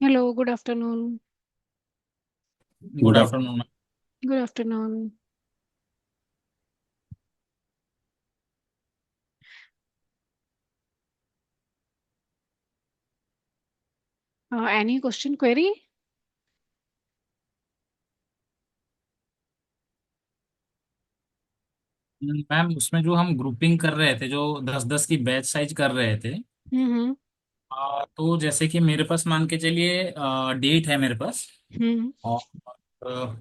Hello, good afternoon. Good afternoon. Good afternoon. Any question query? Ma'am, उसमें जो हम grouping कर रहे थे, जो 10-10 की बैच साइज कर रहे थे। हम्म। तो जैसे कि मेरे पास मान के चलिए डेट है मेरे पास। हम्म। और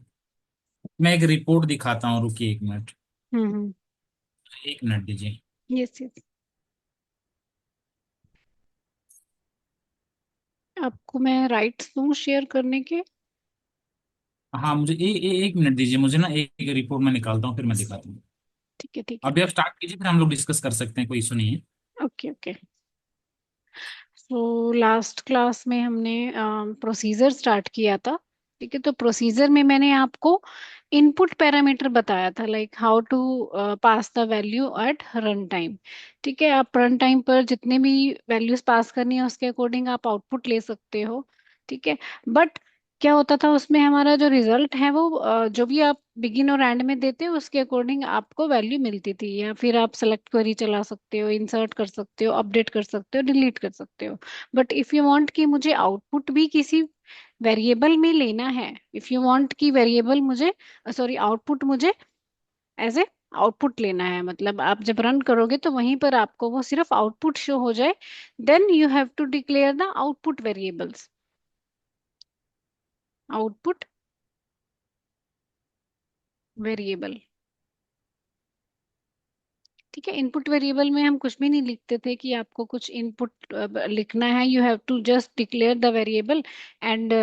मैं एक रिपोर्ट दिखाता हूँ, रुकिए एक मिनट। हम्म। एक मिनट दीजिए। Yes yes. आपको मैं राइट्स दूँ शेयर करने के? हाँ, मुझे एक मिनट दीजिए, मुझे ना एक रिपोर्ट में निकालता हूँ, फिर मैं दिखाता हूँ। ठीक है ठीक है। अभी आप स्टार्ट कीजिए, फिर हम लोग डिस्कस कर सकते हैं, कोई इशू नहीं है। Okay okay. तो लास्ट क्लास में हमने प्रोसीजर स्टार्ट किया था। ठीक है, तो प्रोसीजर में मैंने आपको इनपुट पैरामीटर बताया था, like how to pass the value at run time. ठीक है, आप रन टाइम पर जितने भी वैल्यूज पास करनी है उसके अकॉर्डिंग आप आउटपुट ले सकते हो। ठीक है, बट क्या होता था उसमें, हमारा जो रिजल्ट है वो जो भी आप बिगिन और एंड में देते हो उसके अकॉर्डिंग आपको वैल्यू मिलती थी, या फिर आप सेलेक्ट क्वेरी चला सकते हो, इंसर्ट कर सकते हो, अपडेट कर सकते हो, डिलीट कर सकते हो। बट इफ यू वांट कि मुझे आउटपुट भी किसी वेरिएबल में लेना है, इफ यू वांट कि वेरिएबल मुझे, सॉरी, आउटपुट मुझे एज ए आउटपुट लेना है, मतलब आप जब रन करोगे तो वहीं पर आपको वो सिर्फ आउटपुट शो हो जाए, then you have to declare the output variables. Output variable. ठीक है, इनपुट वेरिएबल में हम कुछ भी नहीं लिखते थे कि आपको कुछ इनपुट लिखना है, you have to just declare the variable and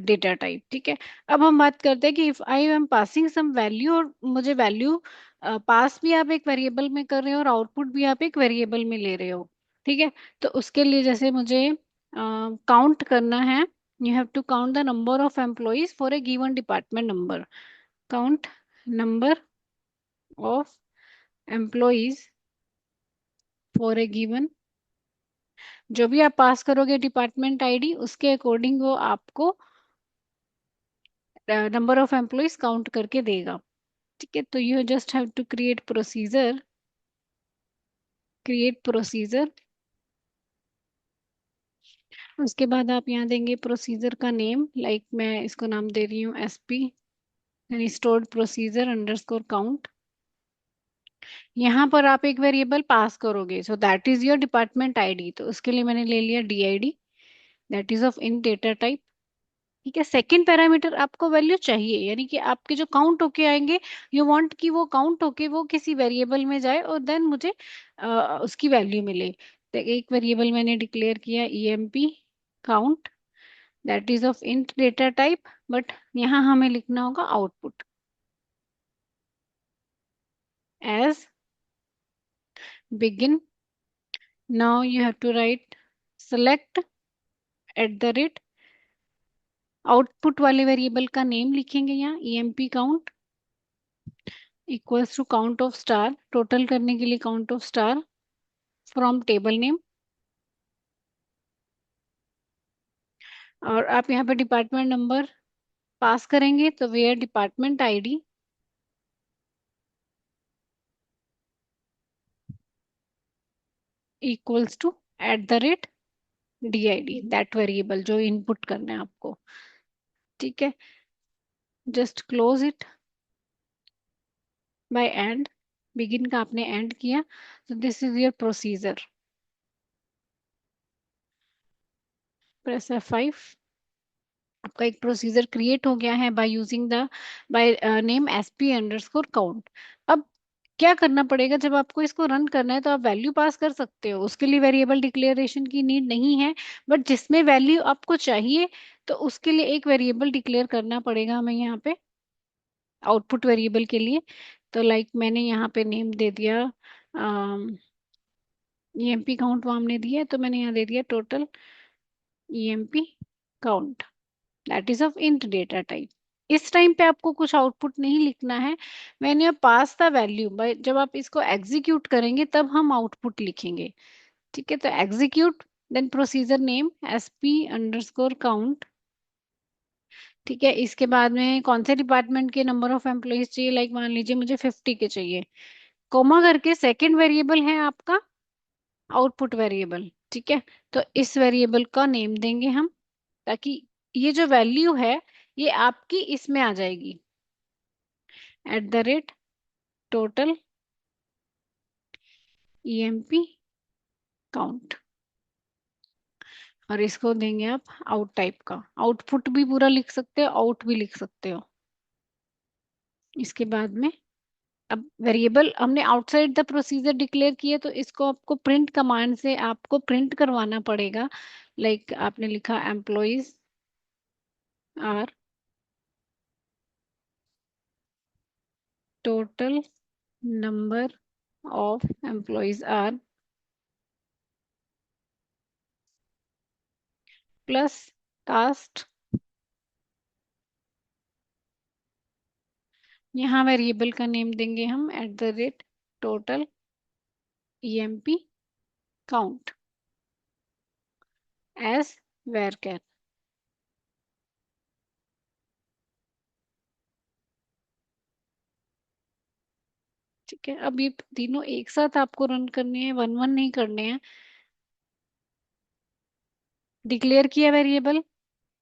data type. ठीक है, अब हम बात करते हैं कि if I am passing some value, और मुझे वैल्यू पास भी आप एक वेरिएबल में कर रहे हो और आउटपुट भी आप एक वेरिएबल में ले रहे हो। ठीक है, तो उसके लिए जैसे मुझे काउंट करना है, you have to count the number of employees for a given department number. Count number of employees for a given, जो भी आप पास करोगे डिपार्टमेंट आईडी उसके अकॉर्डिंग वो आपको नंबर ऑफ एम्प्लॉयज काउंट करके देगा। ठीक है, तो you just have to create procedure. Create procedure, उसके बाद आप यहाँ देंगे प्रोसीजर का नेम, लाइक मैं इसको नाम दे रही हूँ एसपी, यानी स्टोर्ड प्रोसीजर अंडरस्कोर काउंट। यहाँ पर आप एक वेरिएबल पास करोगे, so that is your department ID, तो उसके लिए मैंने ले लिया DID, that is of in data type. ठीक है, सेकंड पैरामीटर आपको वैल्यू चाहिए, यानी कि आपके जो काउंट होके आएंगे, यू वांट कि वो काउंट होके वो किसी वेरिएबल में जाए और देन मुझे उसकी वैल्यू मिले। तो एक वेरिएबल मैंने डिक्लेयर किया EMP count, that is of int data type, but यहाँ हमें लिखना होगा output as begin. Now you have to write select at the rate, output वाले वेरिएबल का नेम लिखेंगे यहाँ EMP count equals to count of star, total करने के लिए count of star from table name. और आप यहाँ पे डिपार्टमेंट नंबर पास करेंगे तो where department ID equals to at the rate DID, that variable जो इनपुट करना है आपको। ठीक है, just close it by end, begin का आपने एंड किया, तो this is your procedure. Press F5। आपका एक प्रोसीजर क्रिएट हो गया है by using the, by name SP_काउंट। अब क्या करना पड़ेगा, जब आपको इसको रन करना है तो आप वैल्यू पास कर सकते हो, उसके लिए वेरिएबल डिक्लेरेशन की नीड नहीं है, बट जिसमें वैल्यू आपको चाहिए तो उसके लिए एक वेरिएबल डिक्लेयर करना पड़ेगा हमें यहाँ पे आउटपुट वेरिएबल के लिए। तो लाइक मैंने यहाँ पे नेम दे दिया, EMP काउंट वो हमने दिया है, तो मैंने यहाँ दे दिया total EMP count, that is of int data type. इस टाइम पे आपको कुछ आउटपुट नहीं लिखना है, मैंने अब पास द वैल्यू, जब आप इसको एग्जीक्यूट करेंगे तब हम आउटपुट लिखेंगे। ठीक है, तो एग्जीक्यूट, देन प्रोसीजर नेम SP_काउंट, ठीक है, इसके बाद में कौन से डिपार्टमेंट के नंबर ऑफ एम्प्लॉयज चाहिए, लाइक मान लीजिए मुझे 50 के चाहिए, कोमा करके सेकंड वेरिएबल है आपका आउटपुट वेरिएबल। ठीक है, तो इस वेरिएबल का नेम देंगे हम, ताकि ये जो वैल्यू है ये आपकी इसमें आ जाएगी, @ टोटल ईएमपी काउंट। और इसको देंगे आप आउट टाइप का, आउटपुट भी पूरा लिख सकते हो, आउट भी लिख सकते हो। इसके बाद में अब वेरिएबल हमने आउटसाइड द प्रोसीजर डिक्लेयर किया, तो इसको आपको प्रिंट कमांड से आपको प्रिंट करवाना पड़ेगा। लाइक आपने लिखा employees are total number of employees are plus cast. यहाँ वेरिएबल का नेम देंगे हम total EMP count as varchar। ठीक है, अब ये तीनों एक साथ आपको रन करने हैं, वन वन नहीं करने हैं। डिक्लेयर किया वेरिएबल,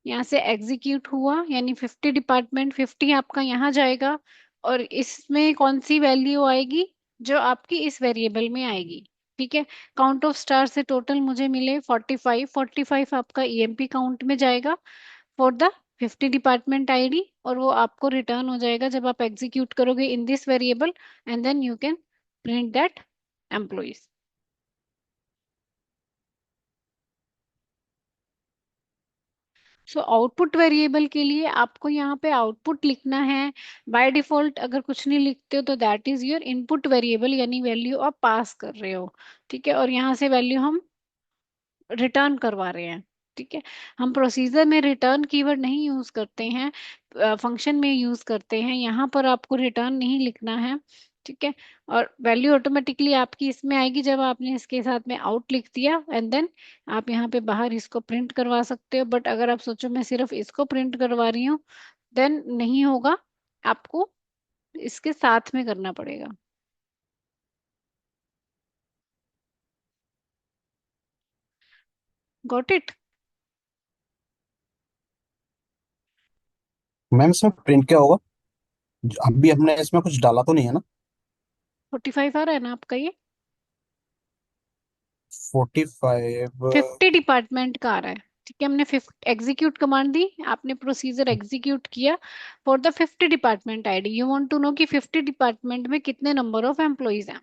यहाँ से एग्जीक्यूट हुआ, यानी 50 डिपार्टमेंट 50 आपका यहाँ जाएगा, और इसमें कौन सी वैल्यू आएगी, जो आपकी इस वेरिएबल में आएगी। ठीक है, काउंट ऑफ स्टार से टोटल मुझे मिले 45, 45 आपका ईएमपी काउंट में जाएगा फॉर द 50 डिपार्टमेंट आईडी, और वो आपको रिटर्न हो जाएगा जब आप एग्जीक्यूट करोगे in this variable, and then you can print that employees. So output variable के लिए आपको यहाँ पे आउटपुट लिखना है। बाय डिफॉल्ट अगर कुछ नहीं लिखते हो तो that is your input variable, यानी वैल्यू आप पास कर रहे हो। ठीक है, और यहाँ से वैल्यू हम रिटर्न करवा रहे हैं। ठीक है, हम प्रोसीजर में रिटर्न कीवर्ड नहीं यूज करते हैं, फंक्शन में यूज करते हैं, यहाँ पर आपको रिटर्न नहीं लिखना है। ठीक है, और वैल्यू ऑटोमेटिकली आपकी इसमें आएगी जब आपने इसके साथ में आउट लिख दिया, एंड देन आप यहाँ पे बाहर इसको प्रिंट करवा सकते हो। बट अगर आप सोचो मैं सिर्फ इसको प्रिंट करवा रही हूँ, देन नहीं होगा, आपको इसके साथ में करना पड़ेगा। Got it? मैम इसमें प्रिंट क्या होगा? अभी हमने इसमें कुछ डाला तो नहीं है ना? 45 आ रहा है ना आपका ये? 45। 50 डिपार्टमेंट का आ रहा है। ठीक है, हमने 50 एग्जीक्यूट कमांड दी, आपने प्रोसीजर एग्जीक्यूट किया for the 50 department ID. You want to know कि 50 डिपार्टमेंट में कितने नंबर ऑफ एम्प्लॉइज हैं।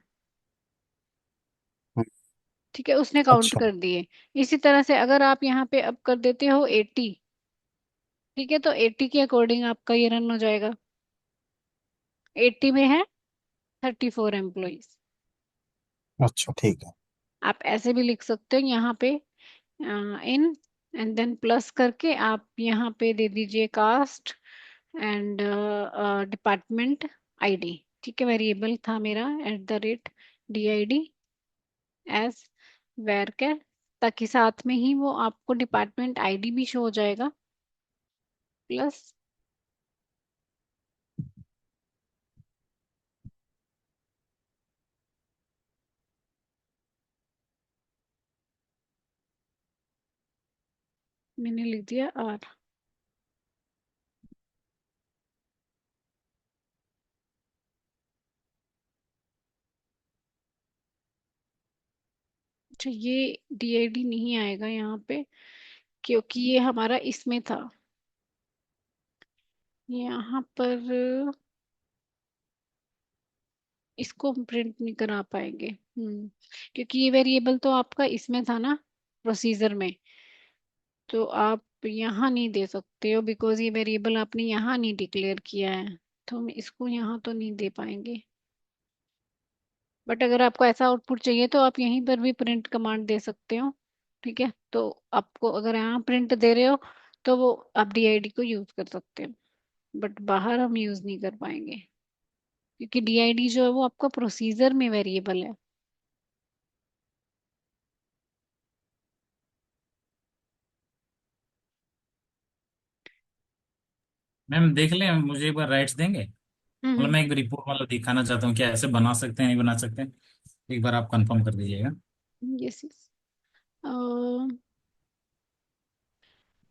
ठीक है, उसने काउंट अच्छा। कर दिए। इसी तरह से अगर आप यहाँ पे अब कर देते हो 80, ठीक है, तो 80 के अकॉर्डिंग आपका ये रन हो जाएगा। 80 में है 34 एम्प्लॉइज। अच्छा ठीक है। आप ऐसे भी लिख सकते हो यहाँ पे इन, एंड देन प्लस करके आप यहाँ पे दे दीजिए कास्ट एंड डिपार्टमेंट आईडी। ठीक है, वेरिएबल था मेरा @DID एज varchar, ताकि साथ में ही वो आपको डिपार्टमेंट आईडी भी शो हो जाएगा, प्लस मैंने लिख दिया R। अच्छा, ये DID नहीं आएगा यहाँ पे, क्योंकि ये हमारा इसमें था, यहाँ पर इसको हम प्रिंट नहीं करा पाएंगे। क्योंकि ये वेरिएबल तो आपका इसमें था ना, प्रोसीजर में, तो आप यहाँ नहीं दे सकते हो, बिकॉज ये वेरिएबल आपने यहाँ नहीं डिक्लेयर किया है, तो हम इसको यहाँ तो नहीं दे पाएंगे। बट अगर आपको ऐसा आउटपुट चाहिए तो आप यहीं पर भी प्रिंट कमांड दे सकते हो। ठीक है, तो आपको अगर यहाँ प्रिंट दे रहे हो तो वो आप DID को यूज कर सकते हो, बट बाहर हम यूज नहीं कर पाएंगे, क्योंकि DID जो है वो आपका प्रोसीजर में वेरिएबल है। मैम देख लें, मुझे एक बार राइट्स देंगे? मतलब हम्म। मैं एक रिपोर्ट मतलब दिखाना चाहता हूँ क्या ऐसे बना सकते हैं नहीं बना सकते हैं। एक बार आप कंफर्म कर दीजिएगा। Yes yes.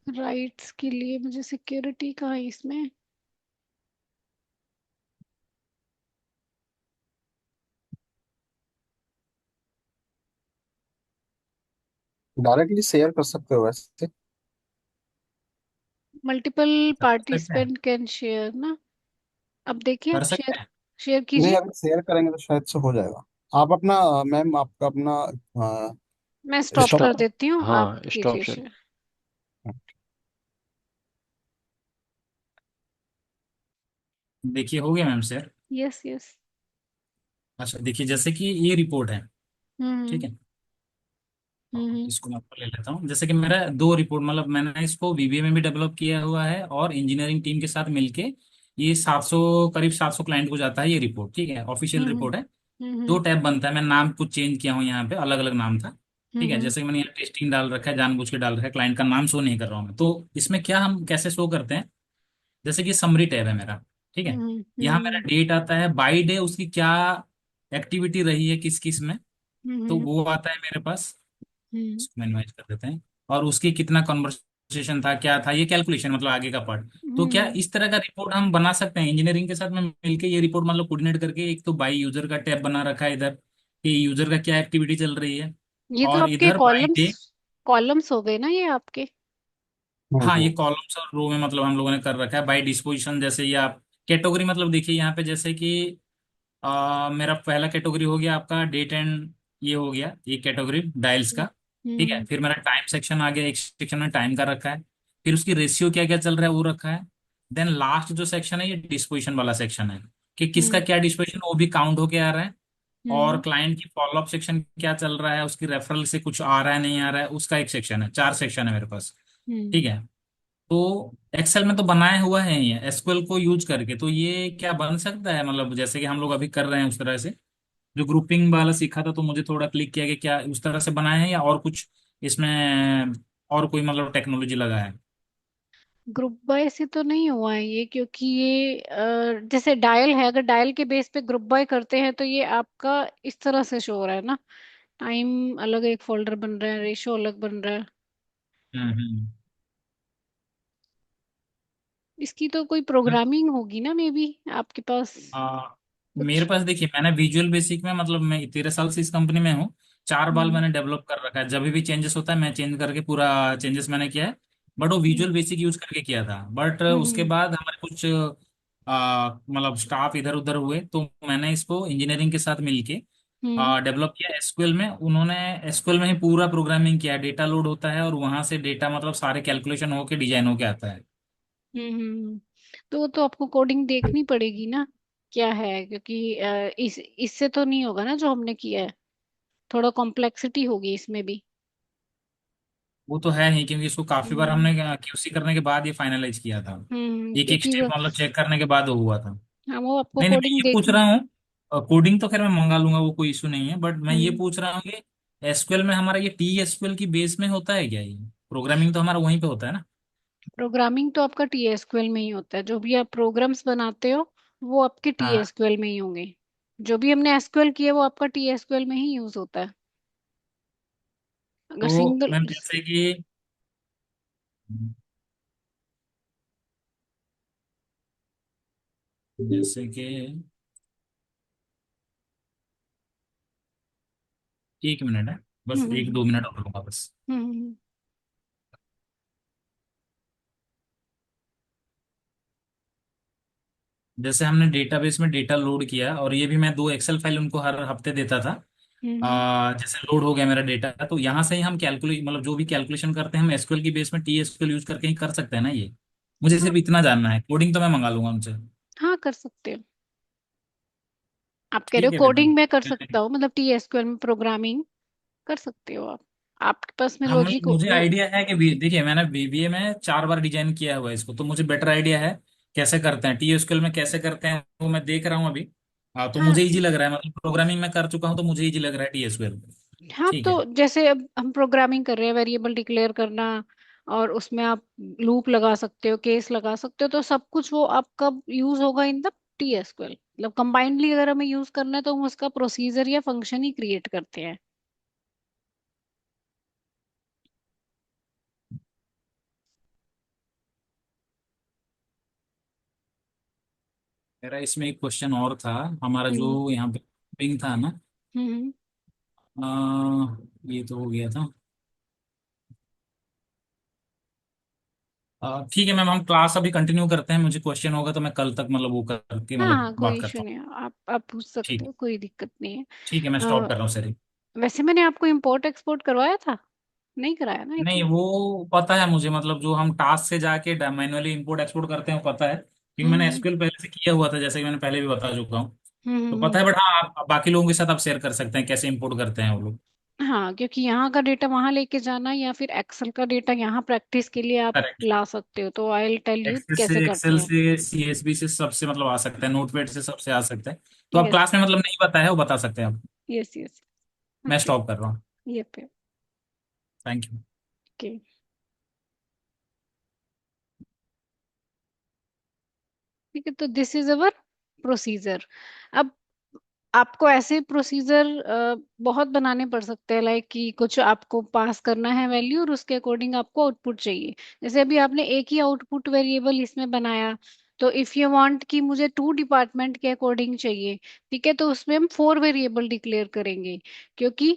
राइट्स के लिए मुझे सिक्योरिटी का है इसमें। डायरेक्टली शेयर कर सकते हो वैसे। मल्टीपल अच्छा, कर सकते हैं। पार्टिसिपेंट कैन शेयर ना। अब देखिए, कर आप सकते शेयर हैं। शेयर नहीं, कीजिए। अगर शेयर करेंगे तो शायद से हो जाएगा। आप अपना मैम आपका अपना मैं स्टॉप स्टॉप। कर देती हूँ, आप हाँ, स्टॉप कीजिए शेयर। शेयर। देखिए हो गया मैम सर। Yes yes. अच्छा देखिए, जैसे कि ये रिपोर्ट है, ठीक हम्म है। हम्म इसको मैं आपको ले लेता हूँ। जैसे कि मेरा दो रिपोर्ट, मतलब मैंने इसको VBA में भी डेवलप किया हुआ है और इंजीनियरिंग टीम के साथ मिलके ये 700 करीब 700 क्लाइंट को जाता है ये रिपोर्ट, ठीक है, ऑफिशियल हम्म रिपोर्ट है। दो हम्म टैब बनता है, मैं नाम कुछ चेंज किया हूँ यहाँ पे, अलग अलग नाम था। ठीक है, हम्म जैसे कि मैंने यहाँ टेस्टिंग डाल रखा है, जानबूझ के डाल रखा है, क्लाइंट का नाम शो नहीं कर रहा हूँ मैं। तो इसमें क्या हम कैसे शो करते हैं, जैसे कि समरी टैब है मेरा, ठीक है। यहाँ मेरा हम्म डेट आता है, बाई डे उसकी क्या एक्टिविटी रही है किस किस में, तो हम्म वो आता है मेरे पास। हम्म इसको मिनिमाइज कर देते हैं। और उसकी कितना कन्वर्सेशन था, क्या था, ये कैलकुलेशन मतलब आगे का पार्ट। तो क्या हम्म। इस तरह का रिपोर्ट हम बना सकते हैं इंजीनियरिंग के साथ में मिलके, ये रिपोर्ट मतलब कोऑर्डिनेट करके? एक तो बाई यूजर का टैब बना रखा है इधर कि यूजर का क्या एक्टिविटी चल रही है, ये तो और आपके इधर बाई कॉलम्स डे। कॉलम्स हो गए ना ये आपके। हाँ, ये हम्म। कॉलम्स और रो में मतलब हम लोगों ने कर रखा है बाई डिस्पोजिशन। जैसे ये आप कैटेगरी मतलब देखिए यहाँ पे, जैसे कि मेरा पहला कैटेगरी हो गया आपका डेट एंड, ये हो गया एक कैटेगरी डायल्स का। ठीक है, हम्म फिर मेरा टाइम सेक्शन आ गया, एक सेक्शन में टाइम का रखा है। फिर उसकी रेशियो क्या क्या चल रहा है वो रखा है। देन लास्ट जो सेक्शन है ये डिस्पोजिशन वाला सेक्शन है, कि किसका हम्म क्या डिस्पोजिशन वो भी काउंट होके आ रहा है। और हम्म क्लाइंट की फॉलोअप सेक्शन क्या चल रहा है, उसकी रेफरल से कुछ आ रहा है नहीं आ रहा है, उसका एक सेक्शन है। चार सेक्शन है मेरे पास। हम्म। ठीक है। तो एक्सेल में तो बनाया हुआ है ये एसक्यूएल को यूज करके, तो ये क्या बन सकता है मतलब जैसे कि हम लोग अभी कर रहे हैं उस तरह से? जो ग्रुपिंग वाला सीखा था तो मुझे थोड़ा क्लिक किया कि क्या उस तरह से बनाए हैं या और कुछ इसमें और कोई मतलब टेक्नोलॉजी लगा है? ग्रुप बाय से तो नहीं हुआ है ये, क्योंकि ये जैसे डायल है, अगर डायल के बेस पे ग्रुप बाय करते हैं तो ये आपका इस तरह से शो हो रहा है ना। टाइम अलग एक फोल्डर बन रहा है, रेशो अलग बन रहा है। हम्म। इसकी तो कोई प्रोग्रामिंग होगी ना, मे बी आपके पास मेरे कुछ। पास देखिए, मैंने विजुअल बेसिक में मतलब मैं 13 साल से इस कंपनी में हूँ। 4 बार हम्म मैंने डेवलप कर रखा है, जब भी चेंजेस होता है मैं चेंज करके पूरा चेंजेस मैंने किया है। बट वो हम्म विजुअल बेसिक यूज करके किया था, बट उसके हम्म बाद हमारे कुछ मतलब स्टाफ इधर उधर हुए तो मैंने इसको इंजीनियरिंग के साथ मिलके हम्म डेवलप किया एसक्यूएल में। उन्होंने एसक्यूएल में ही पूरा प्रोग्रामिंग किया, डेटा लोड होता है और वहां से डेटा मतलब सारे कैलकुलेशन होके डिजाइन होके आता है। तो वो तो आपको कोडिंग देखनी पड़ेगी ना, क्या है, क्योंकि इस इससे तो नहीं होगा ना जो हमने किया है। थोड़ा कॉम्प्लेक्सिटी होगी इसमें भी। वो तो है ही, क्योंकि इसको काफी बार हम्म हमने QC करने के बाद ये फाइनलाइज किया था। एक एक क्योंकि वो, स्टेप मतलब चेक करने के बाद वो हुआ था। हाँ, वो आपको नहीं नहीं, मैं कोडिंग ये पूछ देखनी। रहा हूँ, कोडिंग तो खैर मैं मंगा लूंगा, वो कोई इशू नहीं है, बट मैं ये हम्म पूछ रहा हूँ कि एसक्यूएल में हमारा ये TSQL की बेस में होता है क्या? ये प्रोग्रामिंग तो हमारा वहीं पे होता है ना? प्रोग्रामिंग तो आपका टीएसक्यूएल में ही होता है, जो भी आप प्रोग्राम्स बनाते हो वो आपके हाँ। टीएसक्यूएल में ही होंगे। जो भी हमने एसक्यूएल किया वो आपका टीएसक्यूएल में ही यूज होता है। अगर तो सिंगल। मैम जैसे कि जैसे कि 1 मिनट है, बस एक हम्म दो मिनट और लूंगा बस। हम्म जैसे हमने डेटाबेस में डेटा लोड किया, और ये भी मैं 2 एक्सेल फाइल उनको हर हफ्ते देता था। हम्म। जैसे लोड हो गया मेरा डेटा, तो यहाँ से ही हम कैलकुलेट मतलब जो भी कैलकुलेशन करते हैं हम एसक्यूएल की बेस में TSQL यूज करके ही कर सकते हैं ना ये? मुझे हाँ सिर्फ इतना जानना है, कोडिंग तो मैं मंगा लूंगा उनसे। हाँ, कर सकते हो। आप कह रहे हो ठीक है फिर कोडिंग में कर सकता हूँ, मतलब टीएसक्यूएल में प्रोग्रामिंग कर सकते हो आप। आपके पास में हम लॉजिक मुझे लो। आइडिया है कि देखिए मैंने VBA में 4 बार डिजाइन किया हुआ है इसको, तो मुझे बेटर आइडिया है कैसे करते हैं। TSQL में कैसे करते हैं वो मैं देख रहा हूँ अभी। हाँ, तो हाँ मुझे इजी लग रहा है, मतलब प्रोग्रामिंग में कर चुका हूँ तो मुझे इजी लग रहा है TSQL। हाँ, ठीक तो है। जैसे अब हम प्रोग्रामिंग कर रहे हैं, वेरिएबल डिक्लेयर करना, और उसमें आप लूप लगा सकते हो, केस लगा सकते हो, तो सब कुछ वो आपका यूज होगा इन द टी एसक्यूएल। मतलब कंबाइंडली अगर हमें यूज करना है तो हम उसका प्रोसीजर या फंक्शन ही क्रिएट करते हैं। मेरा इसमें एक क्वेश्चन और था। हमारा हम्म जो यहाँ पे पिंग था ना, हम्म ये तो हो गया था। ठीक है मैम, हम क्लास अभी कंटिन्यू करते हैं। मुझे क्वेश्चन होगा तो मैं कल तक मतलब वो करके हाँ मतलब हाँ, कोई बात इशू करता हूँ। नहीं है, आप पूछ सकते ठीक। हो, कोई दिक्कत नहीं है। ठीक है, मैं स्टॉप कर रहा हूँ सर। वैसे मैंने आपको इम्पोर्ट एक्सपोर्ट करवाया था, नहीं कराया ना आई नहीं, थिंक। वो पता है मुझे, मतलब जो हम टास्क से जाके मैनुअली इंपोर्ट एक्सपोर्ट करते हैं वो पता है, क्योंकि मैंने हम्म एसक्यूएल पहले से किया हुआ था, जैसे कि मैंने पहले भी बता चुका हूँ। तो हम्म। पता है, बट हाँ आप बाकी लोगों के साथ आप शेयर कर सकते हैं कैसे इंपोर्ट करते हैं वो लोग। हाँ, क्योंकि यहाँ का डेटा वहां लेके जाना या फिर एक्सेल का डेटा यहाँ प्रैक्टिस के लिए आप करेक्ट। ला सकते हो, तो आई विल टेल यू कैसे करते एक्सेल हैं। से सीएसबी से सबसे मतलब आ सकता है, नोटपैड से सबसे आ सकता है। तो आप यस क्लास में मतलब नहीं बताया वो बता सकते हैं आप। Yes yes. मैं ओके। स्टॉप कर रहा हूँ। ये पे। Thank you. ओके। ठीक है, तो दिस इज अवर प्रोसीजर। अब आपको ऐसे प्रोसीजर बहुत बनाने पड़ सकते हैं, लाइक कि कुछ आपको पास करना है वैल्यू और उसके अकॉर्डिंग आपको आउटपुट चाहिए। जैसे अभी आपने एक ही आउटपुट वेरिएबल इसमें बनाया, तो इफ यू वांट कि मुझे 2 डिपार्टमेंट के अकॉर्डिंग चाहिए, ठीक है, तो उसमें हम 4 वेरिएबल डिक्लेयर करेंगे। क्योंकि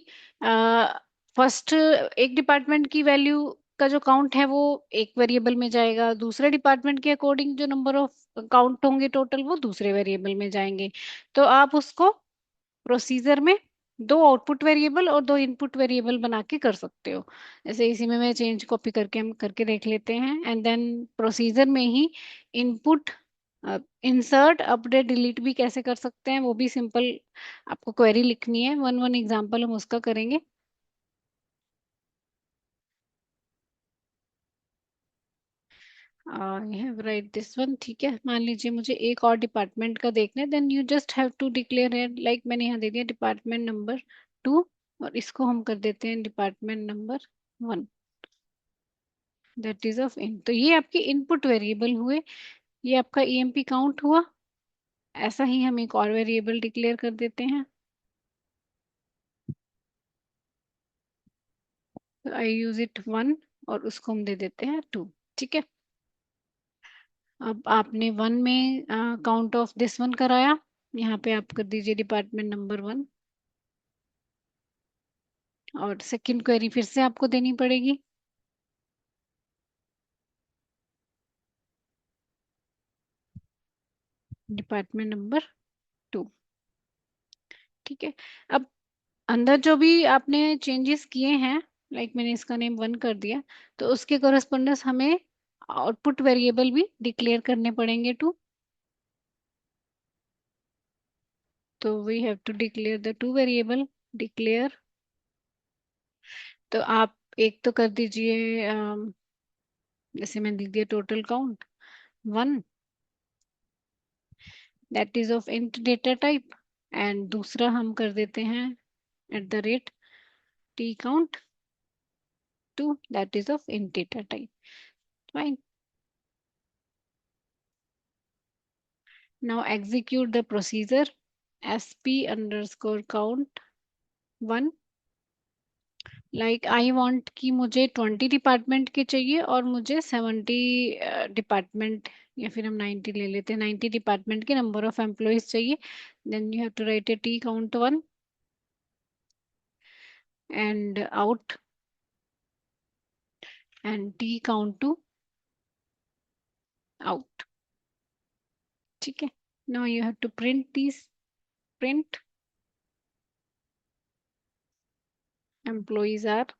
फर्स्ट एक डिपार्टमेंट की वैल्यू का जो काउंट है वो एक वेरिएबल में जाएगा, दूसरे डिपार्टमेंट के अकॉर्डिंग जो नंबर ऑफ काउंट होंगे टोटल वो दूसरे वेरिएबल में जाएंगे। तो आप उसको प्रोसीजर में 2 आउटपुट वेरिएबल और 2 इनपुट वेरिएबल बना के कर सकते हो। जैसे इसी में मैं चेंज कॉपी करके हम करके देख लेते हैं, एंड देन प्रोसीजर में ही इनपुट इंसर्ट अपडेट डिलीट भी कैसे कर सकते हैं वो भी सिंपल। आपको क्वेरी लिखनी है, वन वन एग्जांपल हम उसका करेंगे। I have right this one, ठीक है। मान लीजिए मुझे एक और डिपार्टमेंट का देखना है, then you just have to declare है, लाइक मैंने यहाँ दे दिया डिपार्टमेंट नंबर 2, और इसको हम कर देते हैं department number 1। That is of in, तो ये आपके इनपुट वेरिएबल हुए, ये आपका ईएमपी काउंट हुआ। ऐसा ही हम एक और वेरिएबल डिक्लेयर कर देते हैं, आई यूज इट 1, और उसको हम दे देते हैं 2। ठीक है। अब आपने 1 में काउंट ऑफ दिस वन कराया, यहाँ पे आप कर दीजिए डिपार्टमेंट नंबर 1, और सेकंड क्वेरी फिर से आपको देनी पड़ेगी। Department number 2। ठीक है। अब अंदर जो भी आपने चेंजेस किए हैं, लाइक मैंने इसका नेम 1 कर दिया, तो उसके करस्पॉन्डेंस हमें आउटपुट वेरिएबल भी डिक्लेयर करने पड़ेंगे 2। तो we have to declare the 2 variable. Declare, तो आप एक तो कर दीजिए जैसे मैंने लिख दिया total count 1, that is of int data type, and दूसरा हम कर देते हैं @ T count 2, that is of int data type. Fine. Now execute the procedure sp_count 1, like I want कि मुझे 20 डिपार्टमेंट के चाहिए और मुझे 70 डिपार्टमेंट, या फिर हम 90 ले लेते हैं, 90 डिपार्टमेंट के नंबर ऑफ एम्प्लॉयज चाहिए। Then you have to write A T count 1 and out, and T count 2 out. ठीक है। Now you have to print this, print employees are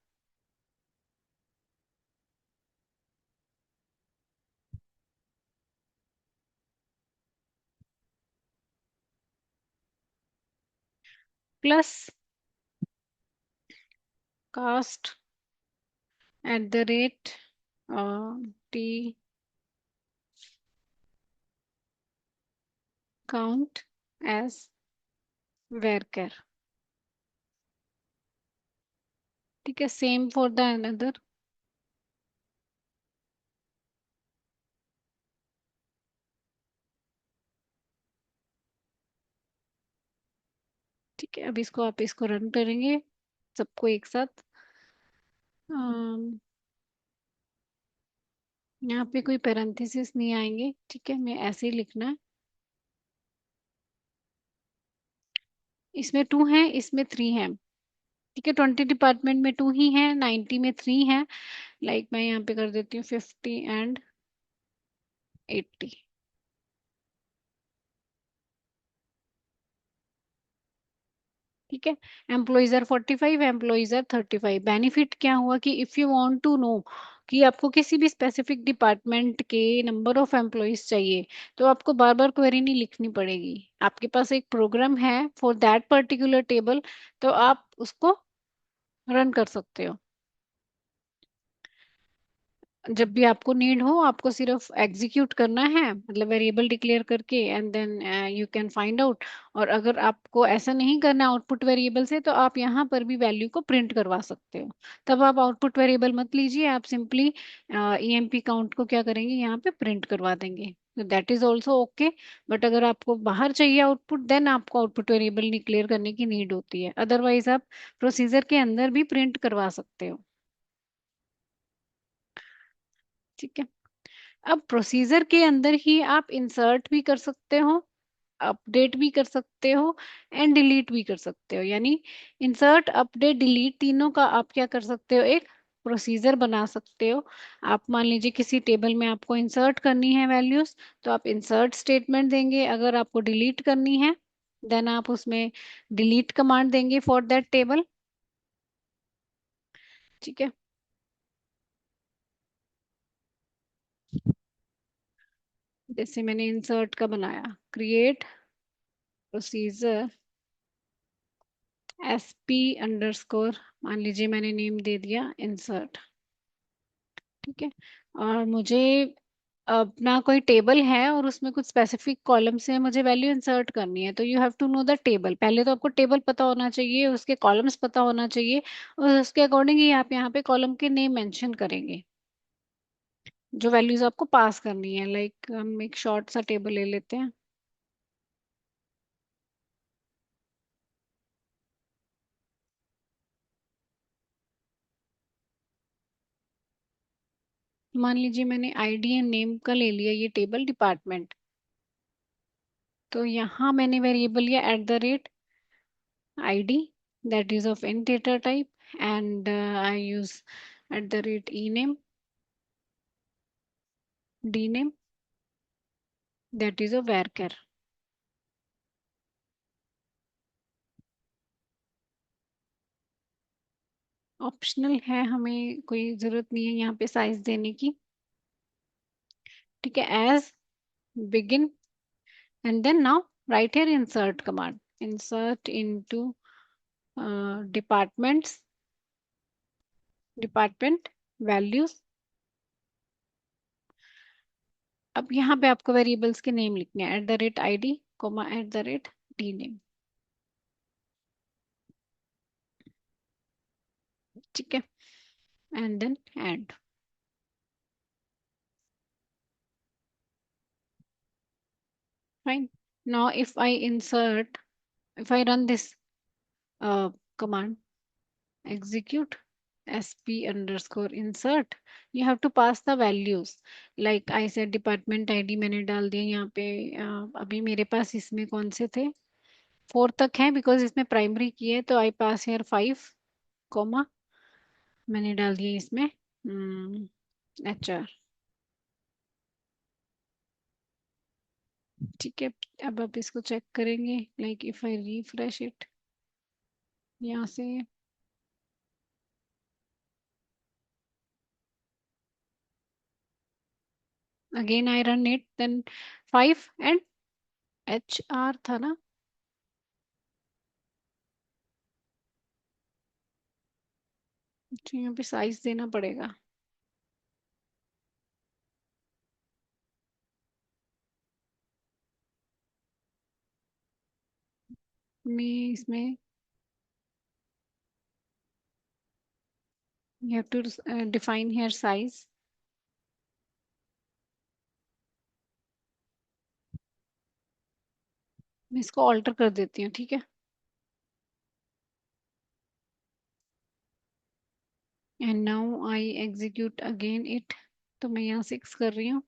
plus cast @t count as varchar. ठीक है, same for the another. ठीक है, अब इसको आप इसको रन करेंगे सबको एक साथ। अम, यहाँ पे कोई पैरेंथेसिस नहीं आएंगे, ठीक है, मैं ऐसे ही लिखना है। इसमें 2 है, इसमें 3 है, ठीक है। 20 डिपार्टमेंट में 2 ही है, 90 में 3 है। लाइक मैं यहाँ पे कर देती हूँ 50 एंड 80। ठीक है, employees are 45, employees are 35। Benefit क्या हुआ कि if you want to know कि आपको किसी भी स्पेसिफिक डिपार्टमेंट के नंबर ऑफ एम्प्लॉइज चाहिए, तो आपको बार बार क्वेरी नहीं लिखनी पड़ेगी। आपके पास एक प्रोग्राम है फॉर दैट पर्टिकुलर टेबल, तो आप उसको रन कर सकते हो। जब भी आपको नीड हो, आपको सिर्फ एग्जीक्यूट करना है, मतलब वेरिएबल डिक्लेयर करके, and then you can find out. और अगर आपको ऐसा नहीं करना आउटपुट वेरिएबल से, तो आप यहाँ पर भी वैल्यू को प्रिंट करवा सकते हो। तब आप आउटपुट वेरिएबल मत लीजिए, आप सिंपली ईएमपी काउंट को क्या करेंगे, यहाँ पे प्रिंट करवा देंगे, तो that is also okay. But अगर आपको बाहर चाहिए आउटपुट, देन आपको आउटपुट वेरिएबल डिक्लेयर करने की नीड होती है। अदरवाइज आप प्रोसीजर के अंदर भी प्रिंट करवा सकते हो। ठीक है, अब प्रोसीजर के अंदर ही आप इंसर्ट भी कर सकते हो, अपडेट भी कर सकते हो, एंड डिलीट भी कर सकते हो। यानी इंसर्ट, अपडेट, डिलीट, तीनों का आप क्या कर सकते हो, एक प्रोसीजर बना सकते हो। आप मान लीजिए किसी टेबल में आपको इंसर्ट करनी है वैल्यूज, तो आप इंसर्ट स्टेटमेंट देंगे। अगर आपको डिलीट करनी है, देन आप उसमें डिलीट कमांड देंगे फॉर दैट टेबल। ठीक है, जैसे मैंने इंसर्ट का बनाया, क्रिएट प्रोसीजर SP_, मान लीजिए मैंने नेम दे दिया इंसर्ट। ठीक है, और मुझे अपना कोई टेबल है और उसमें कुछ स्पेसिफिक कॉलम से मुझे वैल्यू इंसर्ट करनी है, तो you have to know the table. पहले तो आपको टेबल पता होना चाहिए, उसके कॉलम्स पता होना चाहिए, और उसके अकॉर्डिंग ही आप यहाँ पे कॉलम के नेम मेंशन करेंगे जो वैल्यूज आपको पास करनी है। लाइक हम एक शॉर्ट सा टेबल ले लेते हैं। मान लीजिए मैंने आईडी एंड नेम का ले लिया ये टेबल डिपार्टमेंट, तो यहाँ मैंने वेरिएबल लिया @id, that is of int data type, and I use @ename, dname, that is of varchar। Optional है, हमें कोई जरूरत नहीं है यहाँ पे साइज देने की। ठीक है, as begin, and then now write here insert command, insert into departments, department values. अब यहाँ पे आपको वेरिएबल्स के नेम लिखने हैं, @id, @dname। ठीक है, and then end. Fine. Now if I run this command, execute SP_insert, you have to pass the values. Like I said, department ID मैंने डाल दिया यहाँ पे। अभी मेरे पास इसमें कौन से थे, 4 तक है, बिकॉज इसमें प्राइमरी की है, तो आई पास हेयर 5, कॉमा मैंने डाल दिया इसमें HR। ठीक है, अब आप इसको चेक करेंगे, like if I refresh it यहाँ से, again I run it, then 5 and HR था ना। तो यहाँ पे साइज देना पड़ेगा। मैं इसमें you have to define here size। मैं इसको ऑल्टर कर देती हूँ, ठीक है। And now I execute again it. तो मैं यहाँ 6 कर रही हूँ,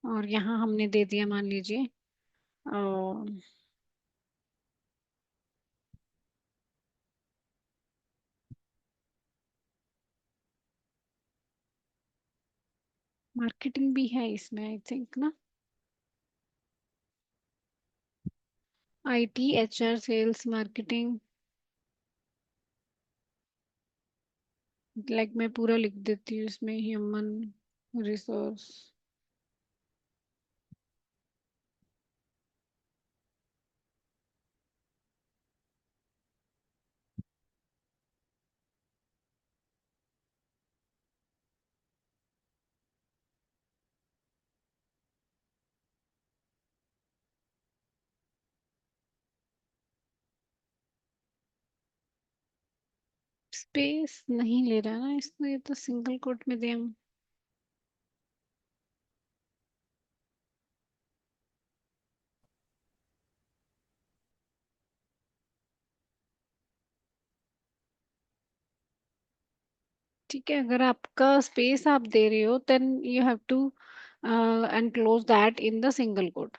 और यहाँ हमने दे दिया मान लीजिए मार्केटिंग भी है इसमें आई थिंक ना, IT HR sales marketing, like मैं पूरा लिख देती हूँ इसमें, ह्यूमन रिसोर्स। स्पेस नहीं ले रहा ना इसमें, ये तो सिंगल कोट में दिया हम। ठीक है, अगर आपका स्पेस आप दे रहे हो then you have to enclose that in the single quote.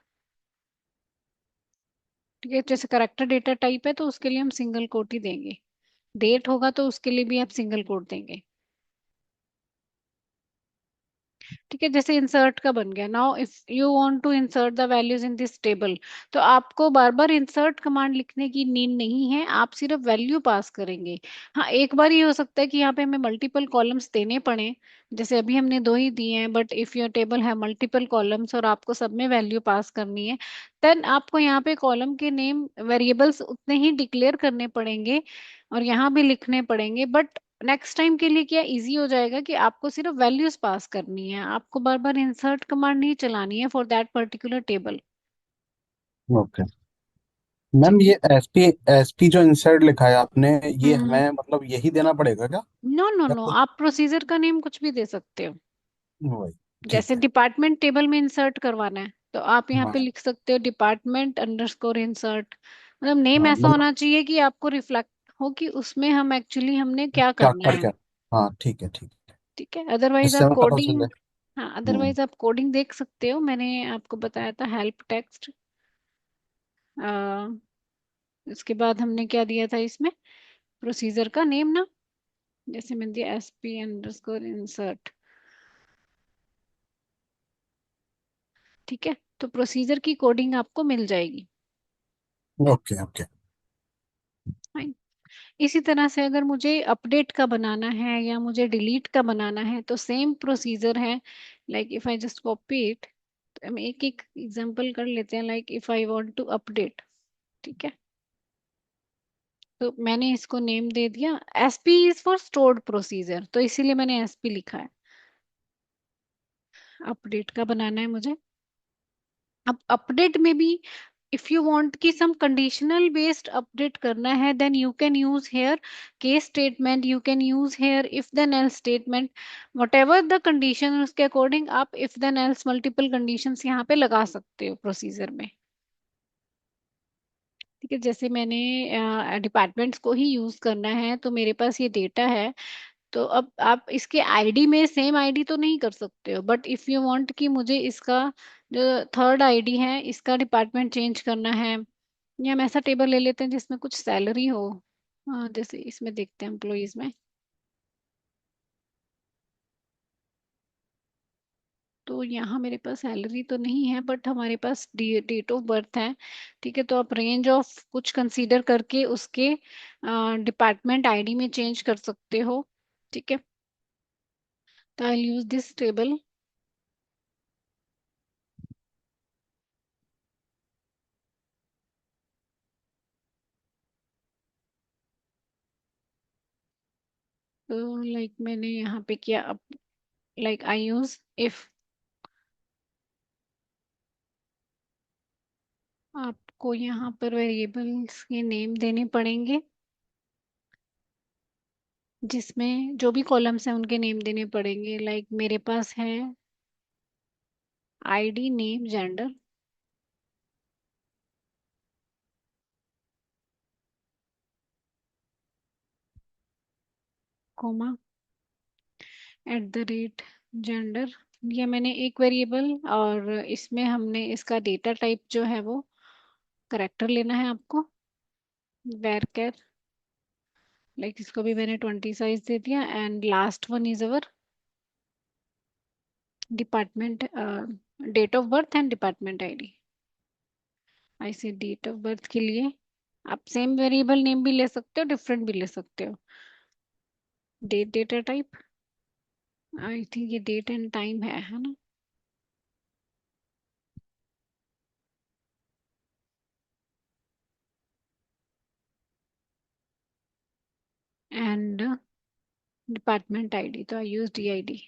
ठीक है, जैसे करेक्टर डेटा टाइप है तो उसके लिए हम सिंगल कोट ही देंगे, डेट होगा तो उसके लिए भी आप सिंगल कोट देंगे। ठीक है, जैसे इंसर्ट का बन गया, now if you want to insert the values in this table, तो आपको बार बार इंसर्ट कमांड लिखने की नीड नहीं है, आप सिर्फ वैल्यू पास करेंगे। हाँ, एक बार ये हो सकता है कि यहाँ पे हमें मल्टीपल कॉलम्स देने पड़े, जैसे अभी हमने 2 ही दिए हैं, बट इफ योर टेबल है मल्टीपल कॉलम्स और आपको सब में वैल्यू पास करनी है, देन आपको यहाँ पे कॉलम के नेम वेरिएबल्स उतने ही डिक्लेयर करने पड़ेंगे और यहाँ भी लिखने पड़ेंगे, बट नेक्स्ट टाइम के लिए क्या इजी हो जाएगा कि आपको सिर्फ वैल्यूज पास करनी है, आपको बार बार इंसर्ट कमांड नहीं चलानी है for that particular table. Okay ma'am, ठीक है। ये एसपी एसपी जो इंसर्ट लिखा है आपने, ये हम्म। हमें मतलब यही देना पड़ेगा क्या? नो नो या नो, कुछ? आप प्रोसीजर का नेम कुछ भी दे सकते हो। वही। जैसे ठीक है। डिपार्टमेंट टेबल में इंसर्ट करवाना है तो आप यहाँ पे हाँ लिख सकते हो डिपार्टमेंट अंडरस्कोर इंसर्ट, मतलब नेम हाँ, ऐसा मतलब होना चाहिए कि आपको रिफ्लेक्ट हो कि उसमें हम एक्चुअली हमने क्या क्या करना कर है। क्या? हाँ ठीक है ठीक है। ठीक है, अदरवाइज इससे आप हमें पता कोडिंग, चले। हाँ हम्म। अदरवाइज आप कोडिंग देख सकते हो, मैंने आपको बताया था हेल्प टेक्स्ट। इसके बाद हमने क्या दिया था इसमें, प्रोसीजर का नेम ना, जैसे मैंने दिया SP_insert। ठीक है, तो प्रोसीजर की कोडिंग आपको मिल जाएगी। Okay okay. Fine। इसी तरह से अगर मुझे अपडेट का बनाना है या मुझे डिलीट का बनाना है तो सेम प्रोसीजर है, like if I just copy it, तो हम एक एक एग्जांपल कर लेते हैं, like if I want to update. ठीक है, तो मैंने इसको नेम दे दिया, SP is for stored procedure, तो इसीलिए मैंने SP लिखा है। अपडेट का बनाना है मुझे। अब अपडेट में भी इफ यू वांट कि सम कंडीशनल बेस्ड अपडेट करना है then you can use here case statement, you can use here if then else statement, whatever the condition उसके अकॉर्डिंग आप if then else multiple conditions यहाँ पे लगा सकते हो प्रोसीजर में। ठीक है, जैसे मैंने डिपार्टमेंट्स को ही यूज करना है तो मेरे पास ये डेटा है, तो अब आप इसके आईडी में सेम आईडी तो नहीं कर सकते हो, बट इफ यू वांट कि मुझे इसका जो थर्ड आईडी है इसका डिपार्टमेंट चेंज करना है, या हम ऐसा टेबल ले लेते हैं जिसमें कुछ सैलरी हो, जैसे इसमें देखते हैं एम्प्लॉयज में, तो यहाँ मेरे पास सैलरी तो नहीं है बट हमारे पास डेट ऑफ बर्थ है। ठीक है, तो आप रेंज ऑफ कुछ कंसीडर करके उसके डिपार्टमेंट आईडी में चेंज कर सकते हो। ठीक है, तो आई यूज दिस टेबल। तो लाइक मैंने यहाँ पे किया, लाइक आई यूज इफ, आपको यहाँ पर वेरिएबल्स के नेम देने पड़ेंगे, जिसमें जो भी कॉलम्स हैं उनके नेम देने पड़ेंगे, लाइक मेरे पास है ID name gender, comma, @ gender दिया मैंने एक वेरिएबल, और इसमें हमने इसका डेटा टाइप जो है वो करेक्टर लेना है आपको। वेर कैर, लाइक इसको भी मैंने 20 साइज दे दिया। And last one is our department, date of birth and department ID. ऐसे डेट ऑफ बर्थ के लिए आप सेम वेरिएबल नेम भी ले सकते हो, डिफरेंट भी ले सकते हो। Date data type, I think ये डेट एंड टाइम है ना। एंड डिपार्टमेंट आईडी, तो आई यूज DID।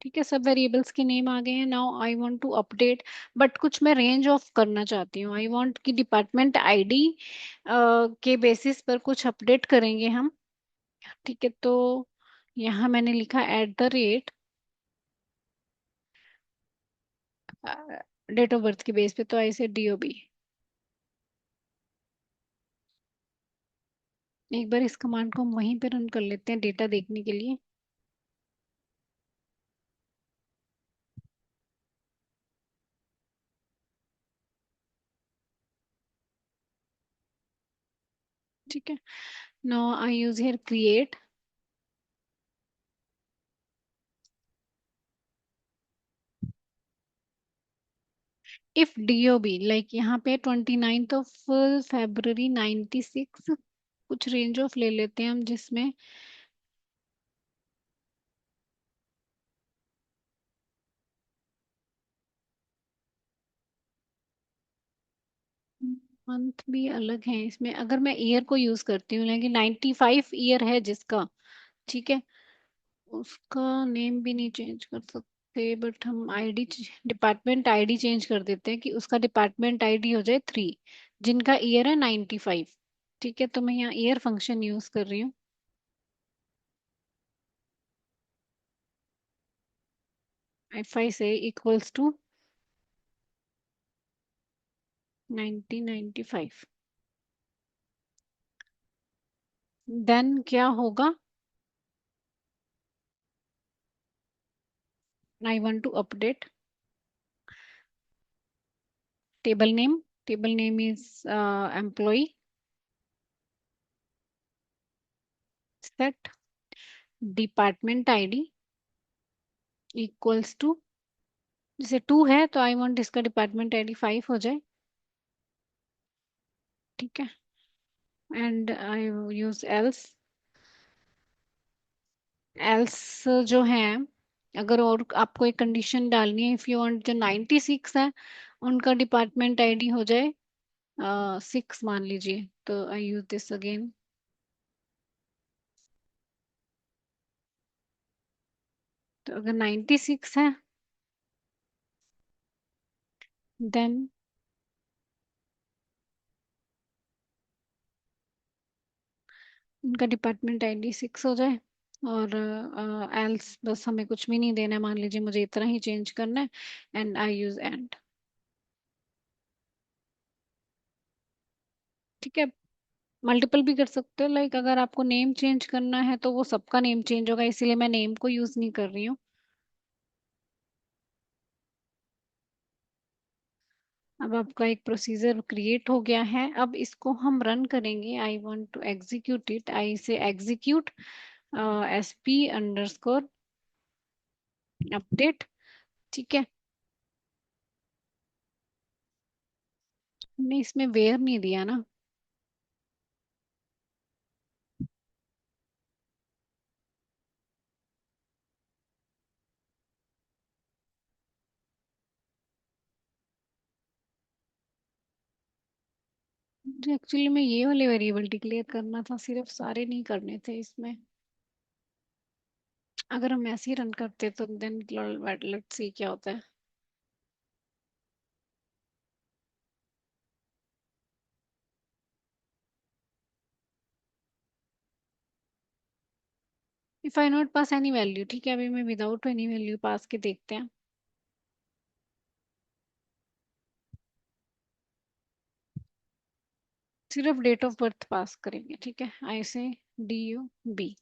ठीक है, सब वेरिएबल्स के नेम आ गए हैं। Now I want to update, but कुछ मैं रेंज ऑफ करना चाहती हूँ। आई वांट कि डिपार्टमेंट आईडी के बेसिस पर कुछ अपडेट करेंगे हम। ठीक है, तो यहाँ मैंने लिखा @ डेट ऑफ बर्थ के बेस पे, तो ऐसे DOB। एक बार इस कमांड को हम वहीं पे रन कर लेते हैं डेटा देखने के लिए। ठीक है, now I use here create. If DOB, like यहाँ पे 29/2/1996, कुछ रेंज ऑफ ले लेते हैं हम जिसमें मंथ भी अलग है। इसमें अगर मैं ईयर को यूज करती हूँ, लेकिन 95 ईयर है जिसका, ठीक है, उसका नेम भी नहीं चेंज कर सकते, बट हम आईडी, डिपार्टमेंट आईडी चेंज कर देते हैं कि उसका डिपार्टमेंट आईडी हो जाए 3, जिनका ईयर है 95। ठीक है, तो मैं यहाँ ईयर फंक्शन यूज कर रही हूँ। इफ आई से इक्वल्स टू 1995, देन क्या होगा? I want to update table name. Table name is employee. Set department ID equals to, जैसे 2 है तो आई वांट इसका डिपार्टमेंट आईडी 5 हो जाए। ठीक है, and I use else. Else जो है, अगर और आपको एक कंडीशन डालनी है, इफ यू वांट जो 96 है उनका डिपार्टमेंट आईडी हो जाए 6 मान लीजिए, तो आई यूज दिस अगेन। तो अगर 96 है, देन उनका डिपार्टमेंट आईडी 6 हो जाए। और एल्स बस हमें कुछ भी नहीं देना है, मान लीजिए मुझे इतना ही चेंज करना है, एंड आई यूज एंड। ठीक है, मल्टीपल भी कर सकते हो, लाइक अगर आपको नेम चेंज करना है तो वो सबका नेम चेंज होगा, इसीलिए मैं नेम को यूज नहीं कर रही हूँ। अब आपका एक प्रोसीजर क्रिएट हो गया है, अब इसको हम रन करेंगे। I want to execute it. I say execute SP_, update. ठीक है, हमने इसमें वेयर नहीं दिया ना। मुझे एक्चुअली में ये वाले वेरिएबल डिक्लेयर करना था, सिर्फ सारे नहीं करने थे इसमें। अगर हम ऐसे ही रन करते तो देन लेट्स सी क्या होता है। If I not pass any value, ठीक है, अभी मैं विदाउट एनी वैल्यू पास के देखते हैं। सिर्फ डेट ऑफ बर्थ पास करेंगे, ठीक है। I say DUB,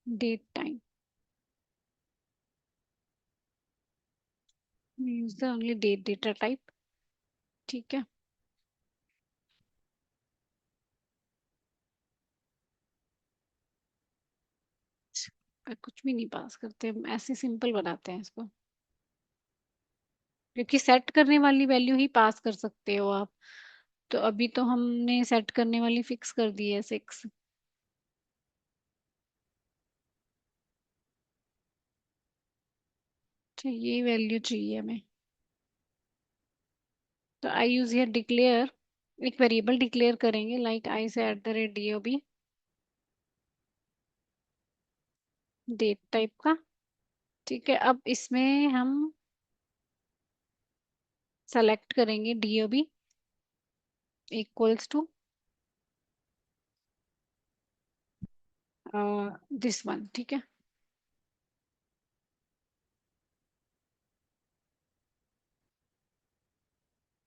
date time, use the only date data type, ठीक है। पर कुछ भी नहीं पास करते हम, ऐसे सिंपल बनाते हैं इसको, क्योंकि सेट करने वाली वैल्यू ही पास कर सकते हो आप। तो अभी तो हमने सेट करने वाली फिक्स कर दी है 6। अच्छा, ये वैल्यू चाहिए हमें, तो आई यूज हियर डिक्लेयर, एक वेरिएबल डिक्लेयर करेंगे लाइक आई से @DOB, डेट टाइप का, ठीक है। अब इसमें हम सेलेक्ट करेंगे DOB equals to this one, ठीक है।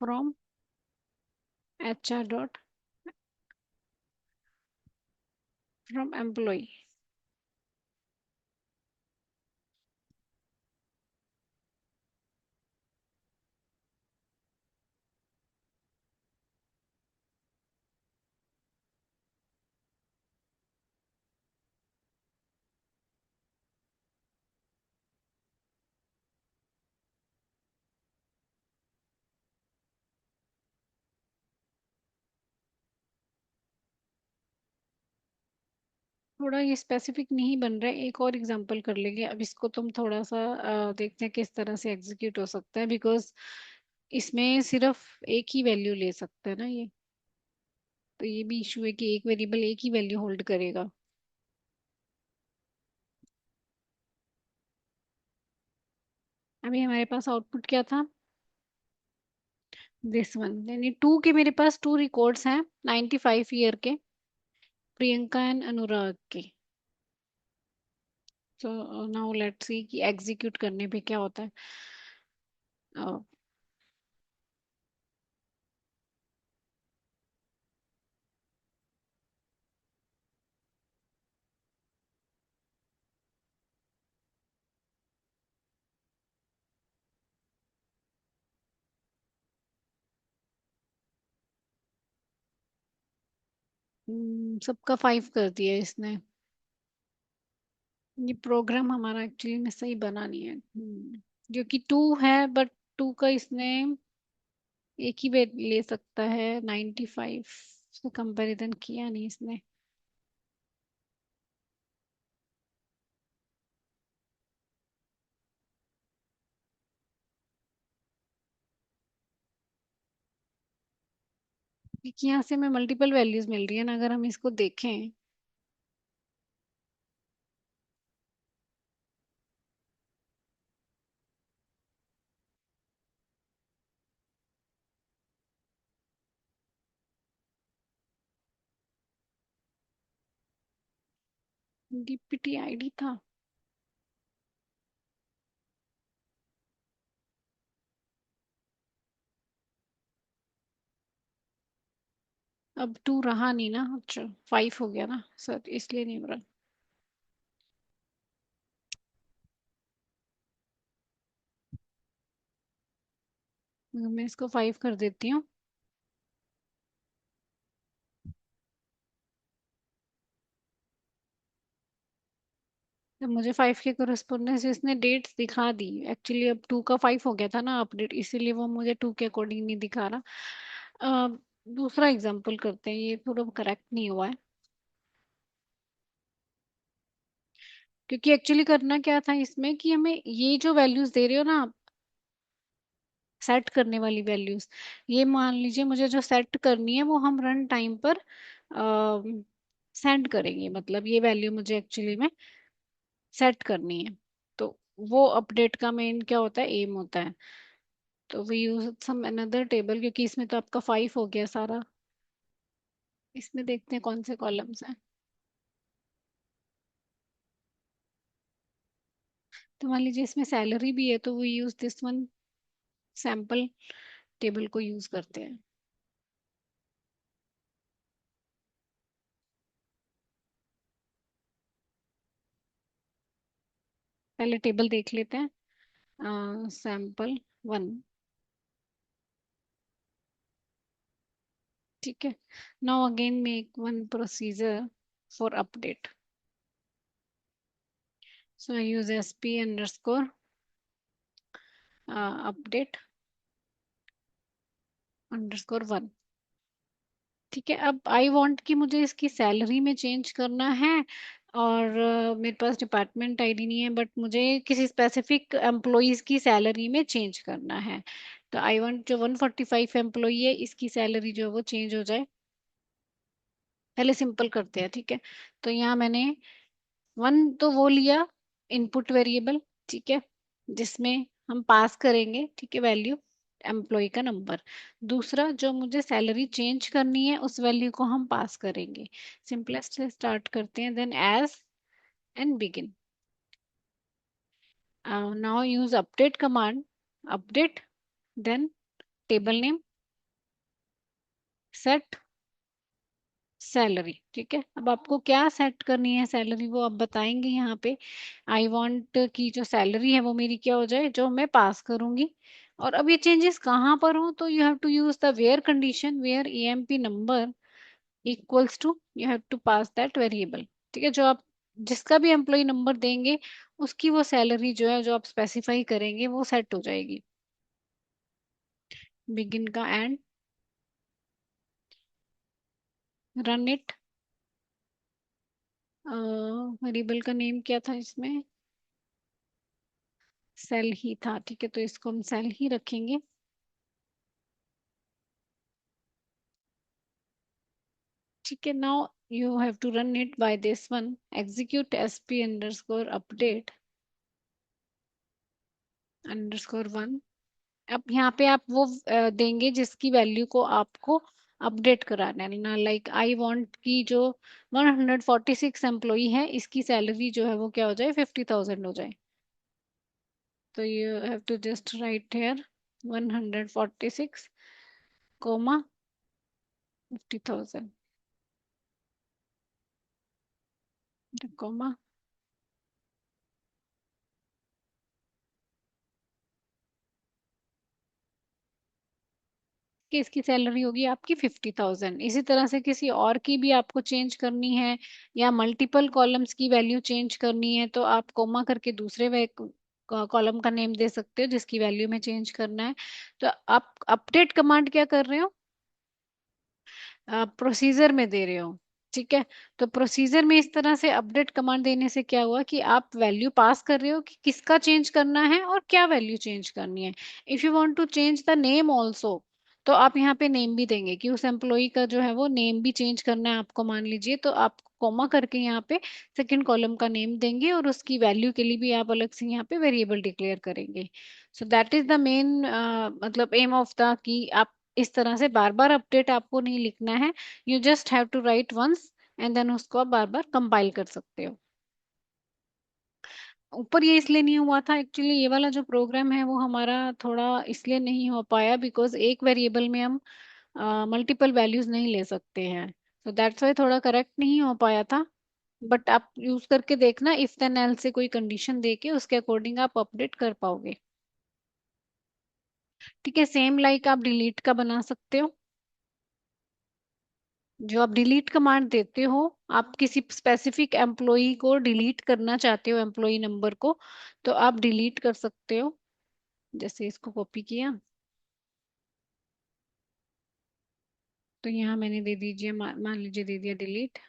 From HR dot from employee. थोड़ा ये स्पेसिफिक नहीं बन रहा है, एक और एग्जांपल कर लेंगे। अब इसको तुम थोड़ा सा देखते हैं किस तरह से एग्जीक्यूट हो सकता है, बिकॉज इसमें सिर्फ एक ही वैल्यू ले सकता है ना ये, तो ये भी इशू है कि एक वेरिएबल एक ही वैल्यू होल्ड करेगा। अभी हमारे पास आउटपुट क्या था, दिस वन, यानी टू के मेरे पास टू रिकॉर्ड्स हैं 95 ईयर के, प्रियंका एंड अनुराग के। तो नाउ लेट्स सी कि एग्जीक्यूट करने पे क्या होता है। अ, सबका 5 कर दिया इसने। ये प्रोग्राम हमारा एक्चुअली में सही बना नहीं है, जो कि टू है, बट टू का इसने एक ही वेट ले सकता है, 95 से कंपैरिजन किया नहीं इसने। क्योंकि यहाँ से हमें मल्टीपल वैल्यूज मिल रही है ना, अगर हम इसको देखें। DPT ID था। अब टू रहा नहीं ना, अच्छा 5 हो गया ना सर, इसलिए नहीं हो रहा। मैं इसको 5 कर देती हूँ। तो मुझे 5 के कोरस्पोंडेंस इसने डेट्स दिखा दी, एक्चुअली अब टू का 5 हो गया था ना अपडेट, इसीलिए वो मुझे टू के अकॉर्डिंग नहीं दिखा रहा। दूसरा एग्जांपल करते हैं, ये थोड़ा करेक्ट नहीं हुआ है, क्योंकि एक्चुअली करना क्या था इसमें कि हमें ये जो वैल्यूज दे रहे हो ना आप, सेट करने वाली वैल्यूज, ये मान लीजिए मुझे जो सेट करनी है वो हम रन टाइम पर सेंड करेंगे, मतलब ये वैल्यू मुझे एक्चुअली में सेट करनी है। तो वो अपडेट का मेन क्या होता है, एम होता है। तो we use some another table, क्योंकि इसमें तो आपका 5 हो गया सारा। इसमें देखते हैं कौन से कॉलम्स हैं। तो मान लीजिए इसमें सैलरी भी है, तो we use this one, sample table को यूज करते हैं। पहले टेबल देख लेते हैं, सैंपल 1। ठीक है, now again make one procedure for update. So I use sp underscore update underscore 1। ठीक है, अब आई वांट कि मुझे इसकी सैलरी में चेंज करना है, और मेरे पास डिपार्टमेंट आईडी नहीं है, बट मुझे किसी स्पेसिफिक एम्प्लॉयज की सैलरी में चेंज करना है। तो आई वांट जो 145 एम्प्लॉई है इसकी सैलरी जो है वो चेंज हो जाए। पहले सिंपल करते हैं, ठीक है। तो यहाँ मैंने वन तो वो लिया इनपुट वेरिएबल, ठीक है, जिसमें हम पास करेंगे, ठीक है, वैल्यू एम्प्लॉय का नंबर। दूसरा जो मुझे सैलरी चेंज करनी है उस वैल्यू को हम पास करेंगे। सिंपलेस्ट से स्टार्ट करते हैं, then as and begin. Now use update command, update, then table name, set salary. ठीक है, अब आपको क्या सेट करनी है सैलरी वो आप बताएंगे यहाँ पे। आई वांट की जो सैलरी है वो मेरी क्या हो जाए, जो मैं पास करूंगी। और अब ये चेंजेस कहाँ पर हो, तो you have to use the where condition, where emp number equals to, you have to pass that variable. ठीक है, जो आप जिसका भी एम्प्लॉय नंबर देंगे उसकी वो सैलरी जो है जो आप स्पेसिफाई करेंगे वो सेट हो जाएगी। बिगिन का एंड, रन इट। वेरिएबल का नेम क्या था इसमें, सेल ही था, ठीक है, तो इसको हम सेल ही रखेंगे। ठीक है, now you have to run it by this one, execute sp underscore update underscore 1। अब यहाँ पे आप वो देंगे जिसकी वैल्यू को आपको अपडेट कराना है ना, लाइक आई वांट की जो 146 एम्प्लॉई है इसकी सैलरी जो है वो क्या हो जाए, 50,000 हो जाए। तो you have to just write here 146 comma 50,000 comma, कि इसकी सैलरी होगी आपकी 50,000। इसी तरह से किसी और की भी आपको चेंज करनी है या मल्टीपल कॉलम्स की वैल्यू चेंज करनी है तो आप कोमा करके दूसरे कॉलम का नेम दे सकते हो जिसकी वैल्यू में चेंज करना है। तो आप अपडेट कमांड क्या कर रहे हो, प्रोसीजर में दे रहे हो। ठीक है, तो प्रोसीजर में इस तरह से अपडेट कमांड देने से क्या हुआ कि आप वैल्यू पास कर रहे हो कि किसका चेंज करना है और क्या वैल्यू चेंज करनी है। If you want to change the name also, तो आप यहाँ पे नेम भी देंगे कि उस एम्प्लॉय का जो है वो नेम भी चेंज करना है आपको, मान लीजिए, तो आप कॉमा करके यहाँ पे सेकंड कॉलम का नेम देंगे और उसकी वैल्यू के लिए भी आप अलग से यहाँ पे वेरिएबल डिक्लेयर करेंगे। So that is the main मतलब एम ऑफ द, कि आप इस तरह से बार बार अपडेट आपको नहीं लिखना है, you just have to write once and then उसको आप बार बार कंपाइल कर सकते हो। ऊपर ये इसलिए नहीं हुआ था एक्चुअली, ये वाला जो प्रोग्राम है वो हमारा थोड़ा इसलिए नहीं हो पाया बिकॉज एक वेरिएबल में हम मल्टीपल वैल्यूज नहीं ले सकते हैं, तो दैट्स वाई थोड़ा करेक्ट नहीं हो पाया था। बट आप यूज करके देखना, इफ देन एल्स से कोई कंडीशन दे के उसके अकॉर्डिंग आप अपडेट कर पाओगे। ठीक है, सेम लाइक आप डिलीट का बना सकते हो। जो आप डिलीट कमांड देते हो, आप किसी स्पेसिफिक एम्प्लॉई को डिलीट करना चाहते हो एम्प्लॉई नंबर को, तो आप डिलीट कर सकते हो। जैसे इसको कॉपी किया तो यहाँ मैंने दे दीजिए, मान लीजिए दे दिया डिलीट।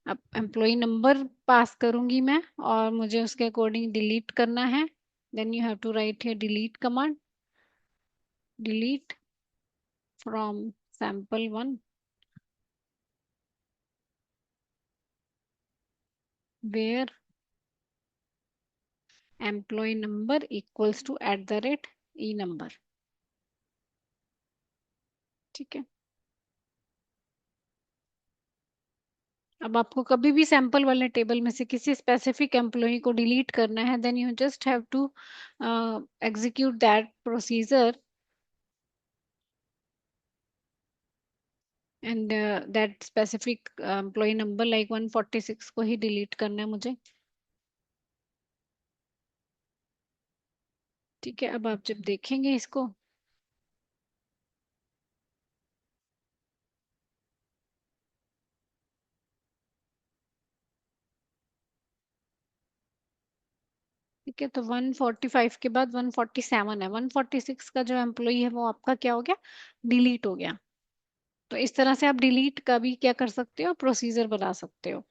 अब एम्प्लॉई नंबर पास करूंगी मैं और मुझे उसके अकॉर्डिंग डिलीट करना है, then you have to write here delete command, delete from sample 1 where employee number equals to @ E number. ठीक है, अब आपको कभी भी सैंपल वाले टेबल में से किसी स्पेसिफिक एम्प्लॉय को डिलीट करना है, then you just have to execute that procedure and that specific employee number like 146 को ही डिलीट करना है मुझे। ठीक है, अब आप जब देखेंगे इसको, ठीक है, तो 145 के बाद 147 है, 146 का जो एम्प्लॉई है वो आपका क्या हो गया, डिलीट हो गया। तो इस तरह से आप डिलीट का भी क्या कर सकते हो, प्रोसीजर बना सकते हो।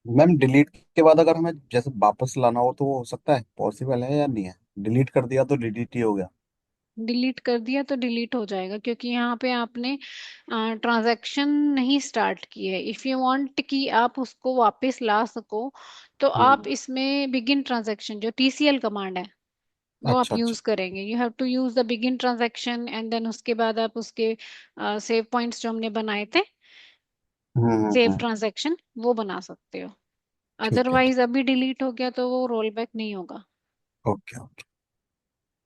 मैम डिलीट के बाद अगर हमें जैसे वापस लाना हो तो वो हो सकता है, पॉसिबल है या नहीं है? डिलीट कर दिया तो डिलीट ही हो गया। डिलीट कर दिया तो डिलीट हो जाएगा, क्योंकि यहाँ पे आपने ट्रांजैक्शन नहीं स्टार्ट की है। इफ यू वांट कि आप उसको वापस ला सको, तो आप हम्म। इसमें बिगिन ट्रांजैक्शन जो TCL कमांड है वो आप अच्छा अच्छा। यूज करेंगे। You have to use the begin transaction and then उसके बाद आप उसके सेव पॉइंट्स जो हमने बनाए थे, सेव हम्म। ट्रांजैक्शन, वो बना सकते हो। ठीक है ठीक। अदरवाइज अभी डिलीट हो गया तो वो रोल बैक नहीं होगा। Okay okay.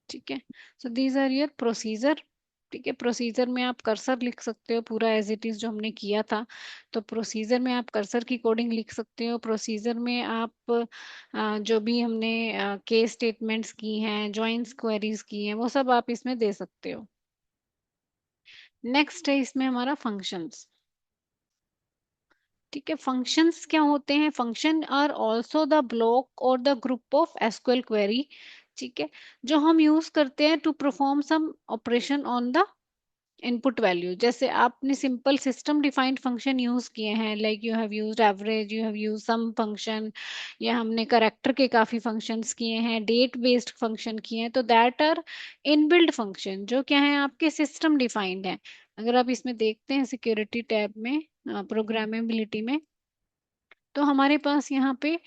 ठीक है, so these are your procedure. ठीक है, प्रोसीजर में आप कर्सर लिख सकते हो पूरा एज इट इज जो हमने किया था। तो प्रोसीजर में आप कर्सर की कोडिंग लिख सकते हो। प्रोसीजर में आप जो भी हमने केस स्टेटमेंट्स की हैं, जॉइंस क्वेरीज की हैं, वो सब आप इसमें दे सकते हो। नेक्स्ट है इसमें हमारा फंक्शंस। ठीक है, फंक्शंस क्या होते हैं, function are also the block और the group of SQL query. ठीक है, जो हम यूज करते हैं to perform some operation on the input value. जैसे आपने simple system defined function use किए हैं, like you have used average, you have use sum function, या हमने करेक्टर के काफी फंक्शंस किए हैं, डेट बेस्ड फंक्शन किए हैं, तो दैट आर इनबिल्ड फंक्शन जो क्या है, आपके सिस्टम डिफाइंड है। अगर आप इसमें देखते हैं सिक्योरिटी टैब में, प्रोग्रामेबिलिटी में, तो हमारे पास यहाँ पे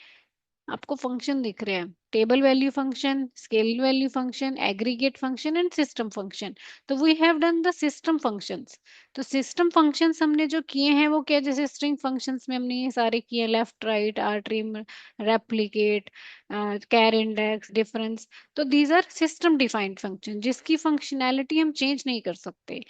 आपको फंक्शन दिख रहे हैं, table value function, scale value function, aggregate function and system function. तो we have done the system functions. तो सिस्टम फंक्शंस हमने जो किए हैं वो क्या, जैसे स्ट्रिंग फंक्शंस में हमने ये सारे किए, left right, rtrim, replicate, char index, difference. तो these are system defined function जिसकी फंक्शनैलिटी हम चेंज नहीं कर सकते।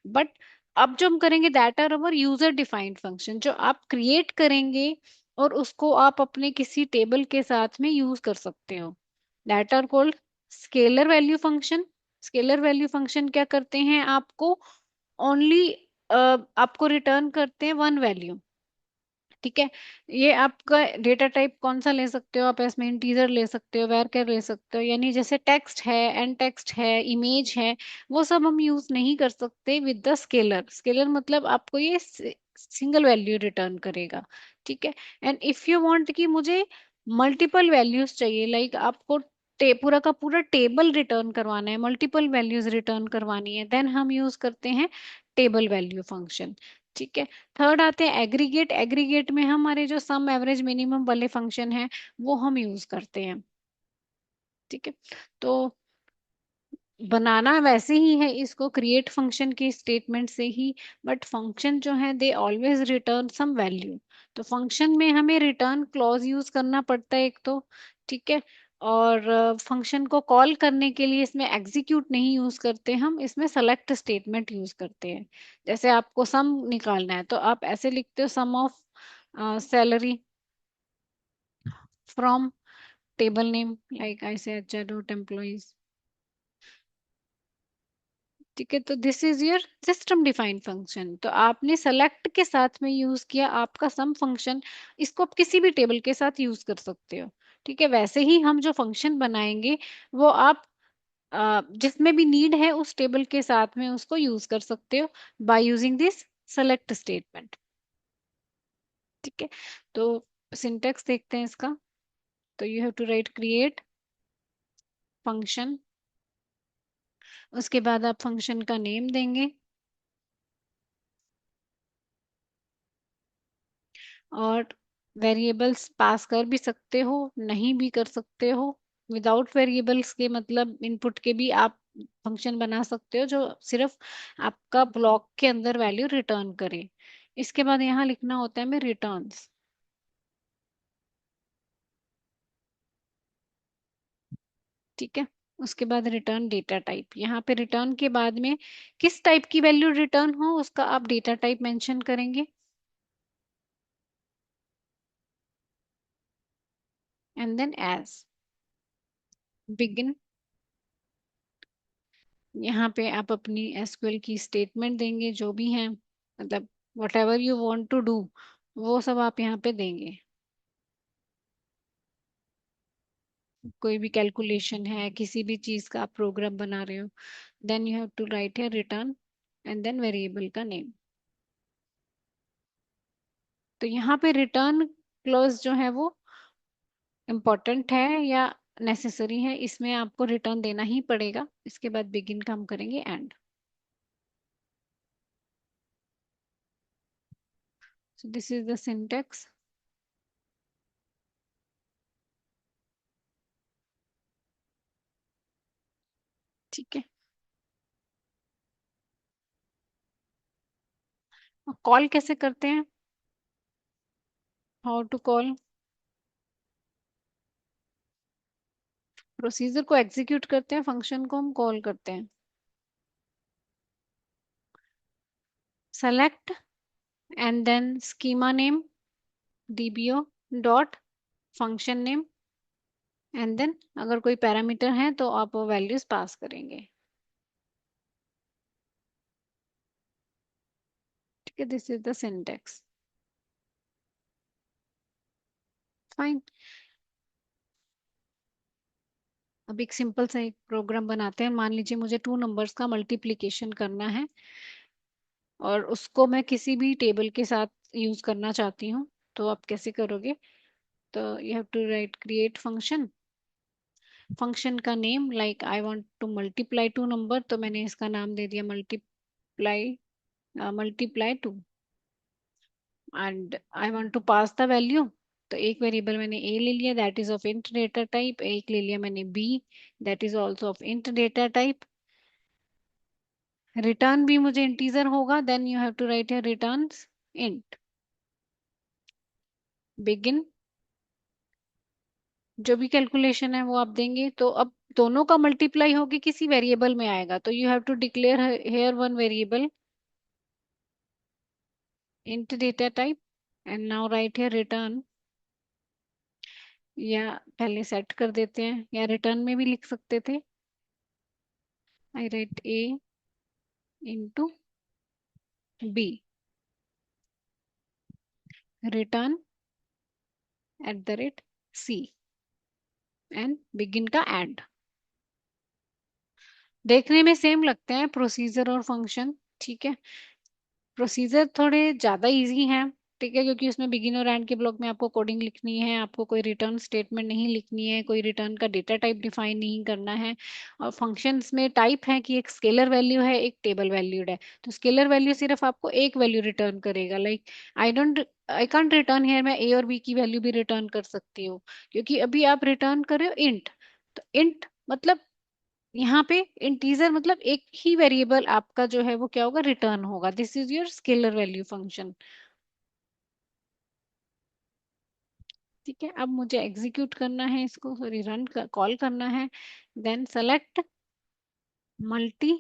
बट अब जो हम करेंगे, that are our user defined function, जो आप क्रिएट करेंगे और उसको आप अपने किसी टेबल के साथ में यूज कर सकते हो। That are called scalar value function. Scalar value function क्या करते हैं, आपको ओनली आपको रिटर्न करते हैं वन वैल्यू। ठीक है, ये आपका डेटा टाइप कौन सा ले सकते हो आप, इसमें इंटीजर ले सकते हो, वैरचर ले सकते हो, यानी जैसे टेक्स्ट है, एंड टेक्स्ट है, इमेज है, वो सब हम यूज नहीं कर सकते विद द स्केलर। स्केलर मतलब आपको ये सिंगल वैल्यू रिटर्न करेगा। ठीक है, एंड इफ यू वांट कि मुझे मल्टीपल वैल्यूज चाहिए, लाइक आपको पूरा का पूरा टेबल रिटर्न करवाना है, मल्टीपल वैल्यूज रिटर्न करवानी है, देन हम यूज करते हैं टेबल वैल्यू फंक्शन। ठीक है, थर्ड आते हैं एग्रीगेट। एग्रीगेट में हमारे जो सम एवरेज मिनिमम वाले फंक्शन हैं वो हम यूज करते हैं। ठीक है, तो बनाना वैसे ही है इसको, क्रिएट फंक्शन के स्टेटमेंट से ही, बट फंक्शन जो है they always return some value. तो फंक्शन में हमें रिटर्न क्लॉज यूज करना पड़ता है एक तो। ठीक है, और फंक्शन को कॉल करने के लिए इसमें एग्जीक्यूट नहीं यूज करते हम, इसमें सेलेक्ट स्टेटमेंट यूज करते हैं। जैसे आपको सम निकालना है तो आप ऐसे लिखते हो, sum of salary from table name, like I say employees. ठीक है, तो this is your system defined function. तो आपने सेलेक्ट के साथ में यूज किया आपका सम फंक्शन, इसको आप किसी भी टेबल के साथ यूज कर सकते हो। ठीक है, वैसे ही हम जो फंक्शन बनाएंगे वो आप जिसमें भी नीड है उस टेबल के साथ में उसको यूज कर सकते हो by using this select statement. ठीक है, तो सिंटेक्स देखते हैं इसका। तो you have to write create function, उसके बाद आप फंक्शन का नेम देंगे, और वेरिएबल्स पास कर भी सकते हो, नहीं भी कर सकते हो। विदाउट वेरिएबल्स के मतलब इनपुट के भी आप फंक्शन बना सकते हो जो सिर्फ आपका ब्लॉक के अंदर वैल्यू रिटर्न करे। इसके बाद यहाँ लिखना होता है हमें रिटर्न्स। ठीक है, उसके बाद रिटर्न डेटा टाइप, यहाँ पे रिटर्न के बाद में किस टाइप की वैल्यू रिटर्न हो उसका आप डेटा टाइप मेंशन करेंगे, एंड देन एज। बिगिन, यहाँ पे आप अपनी एसक्यूएल की स्टेटमेंट देंगे जो भी है, मतलब whatever you want to do वो सब आप यहाँ पे देंगे। कोई भी कैलकुलेशन है, किसी भी चीज का आप प्रोग्राम बना रहे हो, then you have to write है रिटर्न एंड देन वेरिएबल का नेम। तो यहाँ पे रिटर्न क्लोज जो है वो इम्पोर्टेंट है या नेसेसरी है, इसमें आपको रिटर्न देना ही पड़ेगा। इसके बाद बिगिन का हम करेंगे end. So this is the syntax. ठीक है, कॉल कैसे करते हैं, हाउ टू कॉल। प्रोसीजर को एग्जीक्यूट करते हैं, फंक्शन को हम कॉल करते हैं। Select and then schema name dbo dot function name and then अगर कोई पैरामीटर है तो आप वो वैल्यूज पास करेंगे। ठीक है, this is the syntax. Fine. अब एक सिंपल सा एक प्रोग्राम बनाते हैं। मान लीजिए मुझे टू नंबर्स का मल्टीप्लिकेशन करना है और उसको मैं किसी भी टेबल के साथ यूज करना चाहती हूँ, तो आप कैसे करोगे। तो you have to write create function, function का name like I want to multiply two number, तो मैंने इसका नाम दे दिया multiply, multiply two, and I want to pass the value. तो एक वेरिएबल मैंने ए ले लिया, that is of int data type. एक ले लिया मैंने B, that is also of int data type. Return भी मुझे इंटीजर होगा, then you have to write here returns int. Begin, जो भी कैलकुलेशन है वो आप देंगे। तो अब दोनों का मल्टीप्लाई होके किसी वेरिएबल में आएगा, तो you have to declare here one variable int data type and now write here return, या पहले सेट कर देते हैं या रिटर्न में भी लिख सकते थे। I write a into b, return at the rate c and begin का एंड। देखने में सेम लगते हैं प्रोसीजर और फंक्शन, ठीक है। प्रोसीजर थोड़े ज्यादा इजी हैं, ठीक है, क्योंकि उसमें बिगिन और एंड के ब्लॉक में आपको कोडिंग लिखनी है, आपको कोई रिटर्न स्टेटमेंट नहीं लिखनी है, कोई रिटर्न का डेटा टाइप डिफाइन नहीं करना है। और फंक्शंस में टाइप है कि एक स्केलर वैल्यू है, एक टेबल वैल्यूड है। तो स्केलर वैल्यू सिर्फ आपको एक वैल्यू रिटर्न करेगा, like I can't return here, मैं ए और बी की वैल्यू भी रिटर्न कर सकती हूँ, क्योंकि अभी आप रिटर्न कर रहे हो इंट। तो इंट मतलब यहाँ पे इंटीजर मतलब एक ही वेरिएबल आपका जो है वो क्या होगा, रिटर्न होगा। This is your scalar value function. ठीक है, अब मुझे एग्जीक्यूट करना है इसको, सॉरी रन कॉल करना है। देन सेलेक्ट मल्टी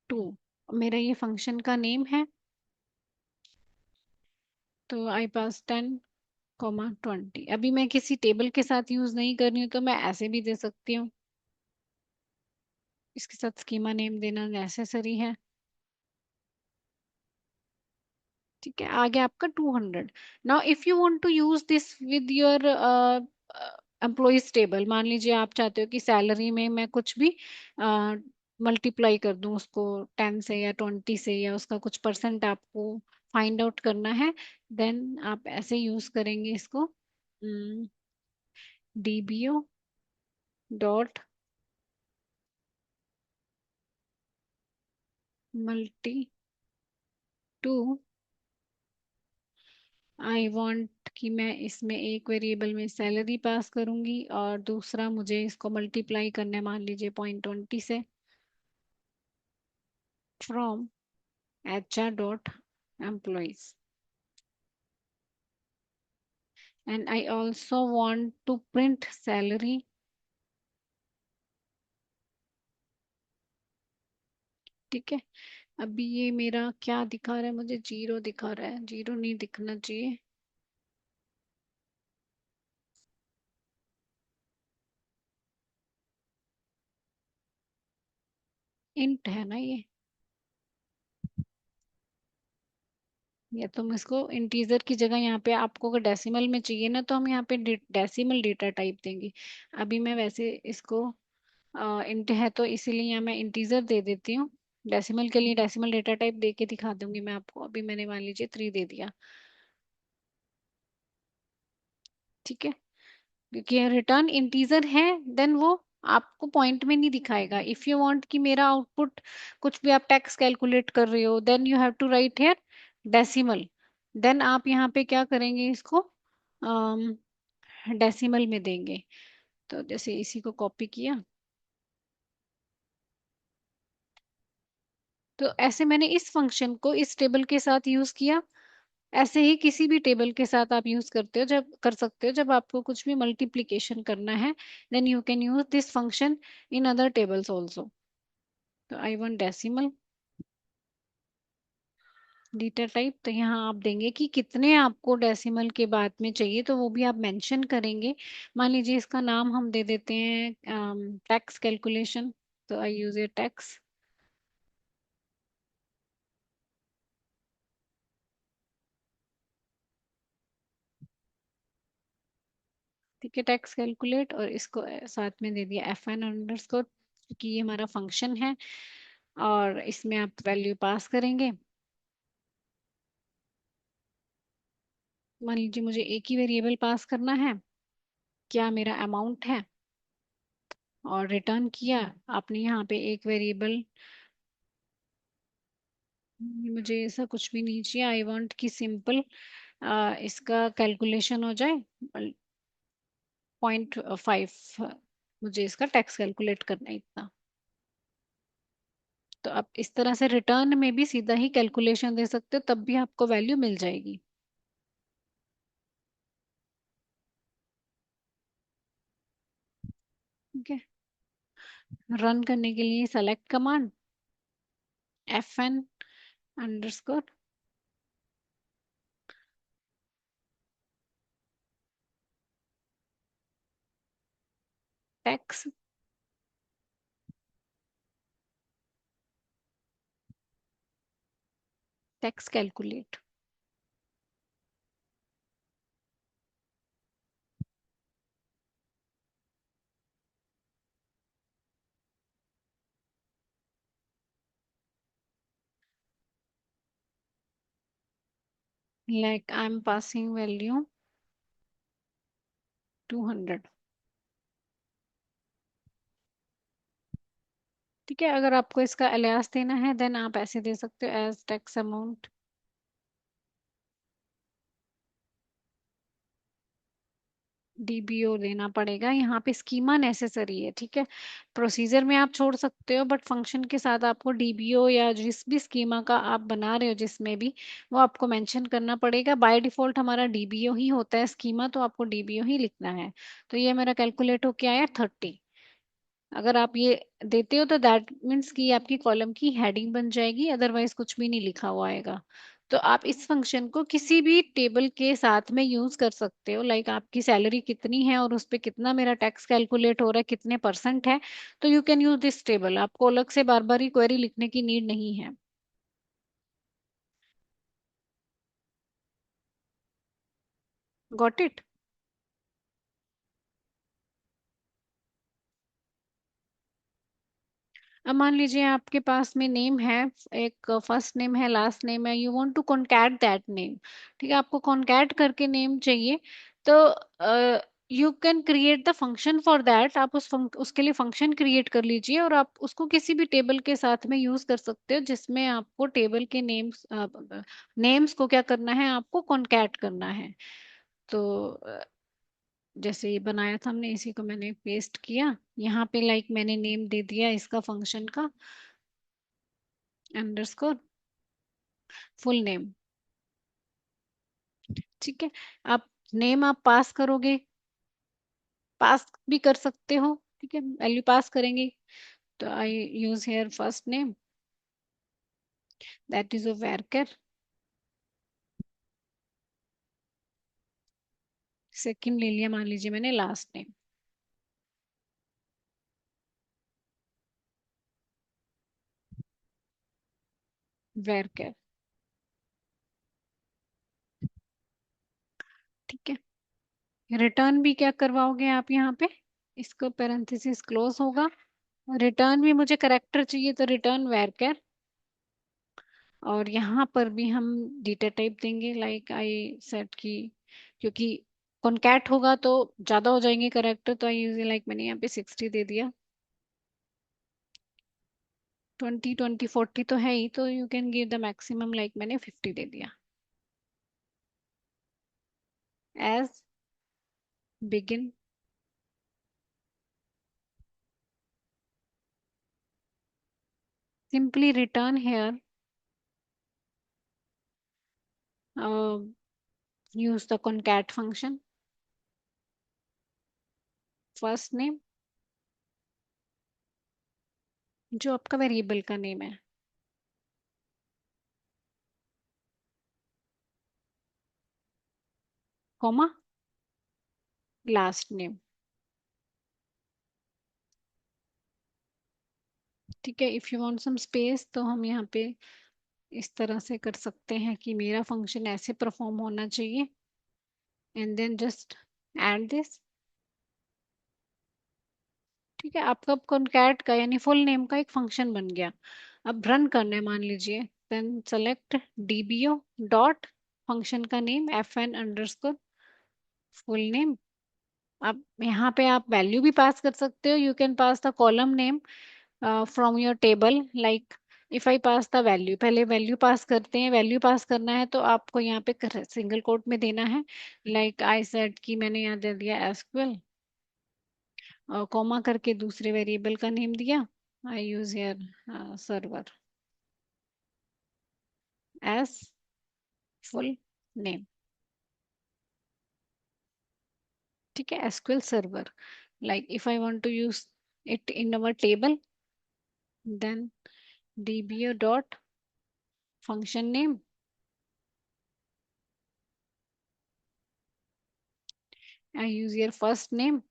टू, मेरा ये फंक्शन का नेम है। तो आई पास 10, 20। अभी मैं किसी टेबल के साथ यूज नहीं कर रही हूँ, तो मैं ऐसे भी दे सकती हूँ। इसके साथ स्कीमा नेम देना नेसेसरी है। ठीक है, आ गया आपका 200। Now if you want to use this with your employees table, मान लीजिए आप चाहते हो कि सैलरी में मैं कुछ भी मल्टीप्लाई कर दूं उसको 10 से या 20 से, या उसका कुछ परसेंट आपको फाइंड आउट करना है, देन आप ऐसे यूज करेंगे इसको, DBO dot multi two. I want कि मैं इसमें एक वेरिएबल में सैलरी पास करूंगी और दूसरा मुझे इसको मल्टीप्लाई करने, मान लीजिए 0.20 से, from HR dot employees. And I also want to print salary. ठीक है, अभी ये मेरा क्या दिखा रहा है, मुझे जीरो दिखा रहा है, जीरो नहीं दिखना चाहिए। इंट है ना ये तुम इसको इंटीजर की जगह यहाँ पे आपको अगर डेसिमल में चाहिए ना तो हम यहाँ पे डेसिमल डेटा टाइप देंगे। अभी मैं वैसे इसको इंट है तो इसीलिए यहाँ मैं इंटीजर दे देती हूँ। डेसिमल के लिए डेसिमल डेटा टाइप दे के दिखा दूंगी मैं आपको। अभी मैंने मान लीजिए 3 दे दिया। ठीक है, क्योंकि रिटर्न इंटीजर है देन वो आपको पॉइंट में नहीं दिखाएगा। इफ यू वांट कि मेरा आउटपुट कुछ भी आप टैक्स कैलकुलेट कर रहे हो then you have to write here decimal. Then आप यहाँ पे क्या करेंगे, इसको डेसिमल में देंगे। तो जैसे इसी को कॉपी किया तो ऐसे मैंने इस फंक्शन को इस टेबल के साथ यूज किया। ऐसे ही किसी भी टेबल के साथ आप यूज करते हो, जब कर सकते हो जब आपको कुछ भी मल्टीप्लिकेशन करना है then you can use this function in other tables also. तो I want decimal data type, तो यहाँ आप देंगे कि कितने आपको डेसिमल के बाद में चाहिए तो वो भी आप मेंशन करेंगे। मान लीजिए इसका नाम हम दे देते हैं टैक्स कैलकुलेशन। तो आई यूज ए टैक्स। ठीक है, टैक्स कैलकुलेट और इसको साथ में दे दिया एफ एन अंडरस्कोर कि ये हमारा फंक्शन है और इसमें आप वैल्यू पास करेंगे। मान लीजिए मुझे एक ही वेरिएबल पास करना है, क्या मेरा अमाउंट है, और रिटर्न किया। आपने यहाँ पे एक वेरिएबल, मुझे ऐसा कुछ भी नहीं चाहिए। आई वांट कि सिंपल इसका कैलकुलेशन हो जाए 0.5। मुझे इसका टैक्स कैलकुलेट करना है इतना। तो आप इस तरह से रिटर्न में भी सीधा ही कैलकुलेशन दे सकते हो, तब भी आपको वैल्यू मिल जाएगी। ठीक है, रन करने के लिए select command F N underscore tax tax calculate. Like I am passing value 200। ठीक है, अगर आपको इसका अलियास देना है देन आप ऐसे दे सकते हो एज टैक्स अमाउंट। डीबीओ देना पड़ेगा यहाँ पे, स्कीमा नेसेसरी है। ठीक है, प्रोसीजर में आप छोड़ सकते हो बट फंक्शन के साथ आपको डीबीओ या जिस भी स्कीमा का आप बना रहे हो जिसमें भी, वो आपको मेंशन करना पड़ेगा। बाय डिफॉल्ट हमारा डीबीओ ही होता है, स्कीमा तो आपको डीबीओ ही लिखना है। तो ये मेरा कैलकुलेट होके आया 30। अगर आप ये देते हो तो दैट मीन्स कि आपकी कॉलम की हेडिंग बन जाएगी, अदरवाइज कुछ भी नहीं लिखा हुआ आएगा। तो आप इस फंक्शन को किसी भी टेबल के साथ में यूज कर सकते हो। लाइक आपकी सैलरी कितनी है और उस पे कितना मेरा टैक्स कैलकुलेट हो रहा है, कितने परसेंट है, तो you can use this table. आपको अलग से बार बार ही क्वेरी लिखने की नीड नहीं है। Got it. अब मान लीजिए आपके पास में नेम है, एक फर्स्ट नेम है लास्ट नेम है, you want to concat that name. ठीक है, आपको कॉन्कैट करके नेम चाहिए तो you can create the function for that. आप उसके लिए फंक्शन क्रिएट कर लीजिए और आप उसको किसी भी टेबल के साथ में यूज कर सकते हो जिसमें आपको टेबल के नेम्स नेम्स को क्या करना है, आपको कॉन्कैट करना है। तो जैसे ये बनाया था हमने, इसी को मैंने पेस्ट किया यहाँ पे। लाइक मैंने नेम दे दिया इसका फंक्शन का अंडरस्कोर फुल नेम। ठीक है, आप नेम आप पास करोगे, पास भी कर सकते हो। ठीक है, वैल्यू पास करेंगे। तो I use here first name that is a worker. Second ले लिया मान लीजिए मैंने लास्ट नेम। वेर कैर। ठीक है, रिटर्न भी क्या करवाओगे आप यहाँ पे, इसको पैरेंथेसिस क्लोज होगा। रिटर्न भी मुझे करेक्टर चाहिए तो रिटर्न वेर कैर। और यहाँ पर भी हम डेटा टाइप देंगे, लाइक आई सेट की, क्योंकि कॉन्कैट होगा तो ज्यादा हो जाएंगे करेक्टर, तो आई यूज लाइक मैंने यहाँ पे 60 दे दिया। 20 20 40 तो है ही, तो you can give the maximum, like मैंने 50 दे दिया। As begin, simply return here, use the concat function, first name जो आपका वेरिएबल का नेम है, कॉमा लास्ट नेम। ठीक है, if you want some space तो हम यहाँ पे इस तरह से कर सकते हैं कि मेरा फंक्शन ऐसे परफॉर्म होना चाहिए, and then just add this. ठीक है, आपका concat का यानी फुल नेम का एक फंक्शन बन गया। अब रन करना है, मान लीजिए, then select dbo dot function का नेम fn फुल नेम। अब यहाँ पे आप वैल्यू भी पास कर सकते हो, you can pass the column name from your table, like if I pass the value, पहले वैल्यू पास करते हैं। वैल्यू पास करना है तो आपको यहाँ पे सिंगल कोट में देना है, लाइक आई सेड की मैंने यहाँ दे दिया एसक्यूएल, और कॉमा करके दूसरे वेरिएबल का नेम दिया, I use here server as full name. ठीक है, SQL server, like if I want to use it in our table, then dbo dot function name, I use your first name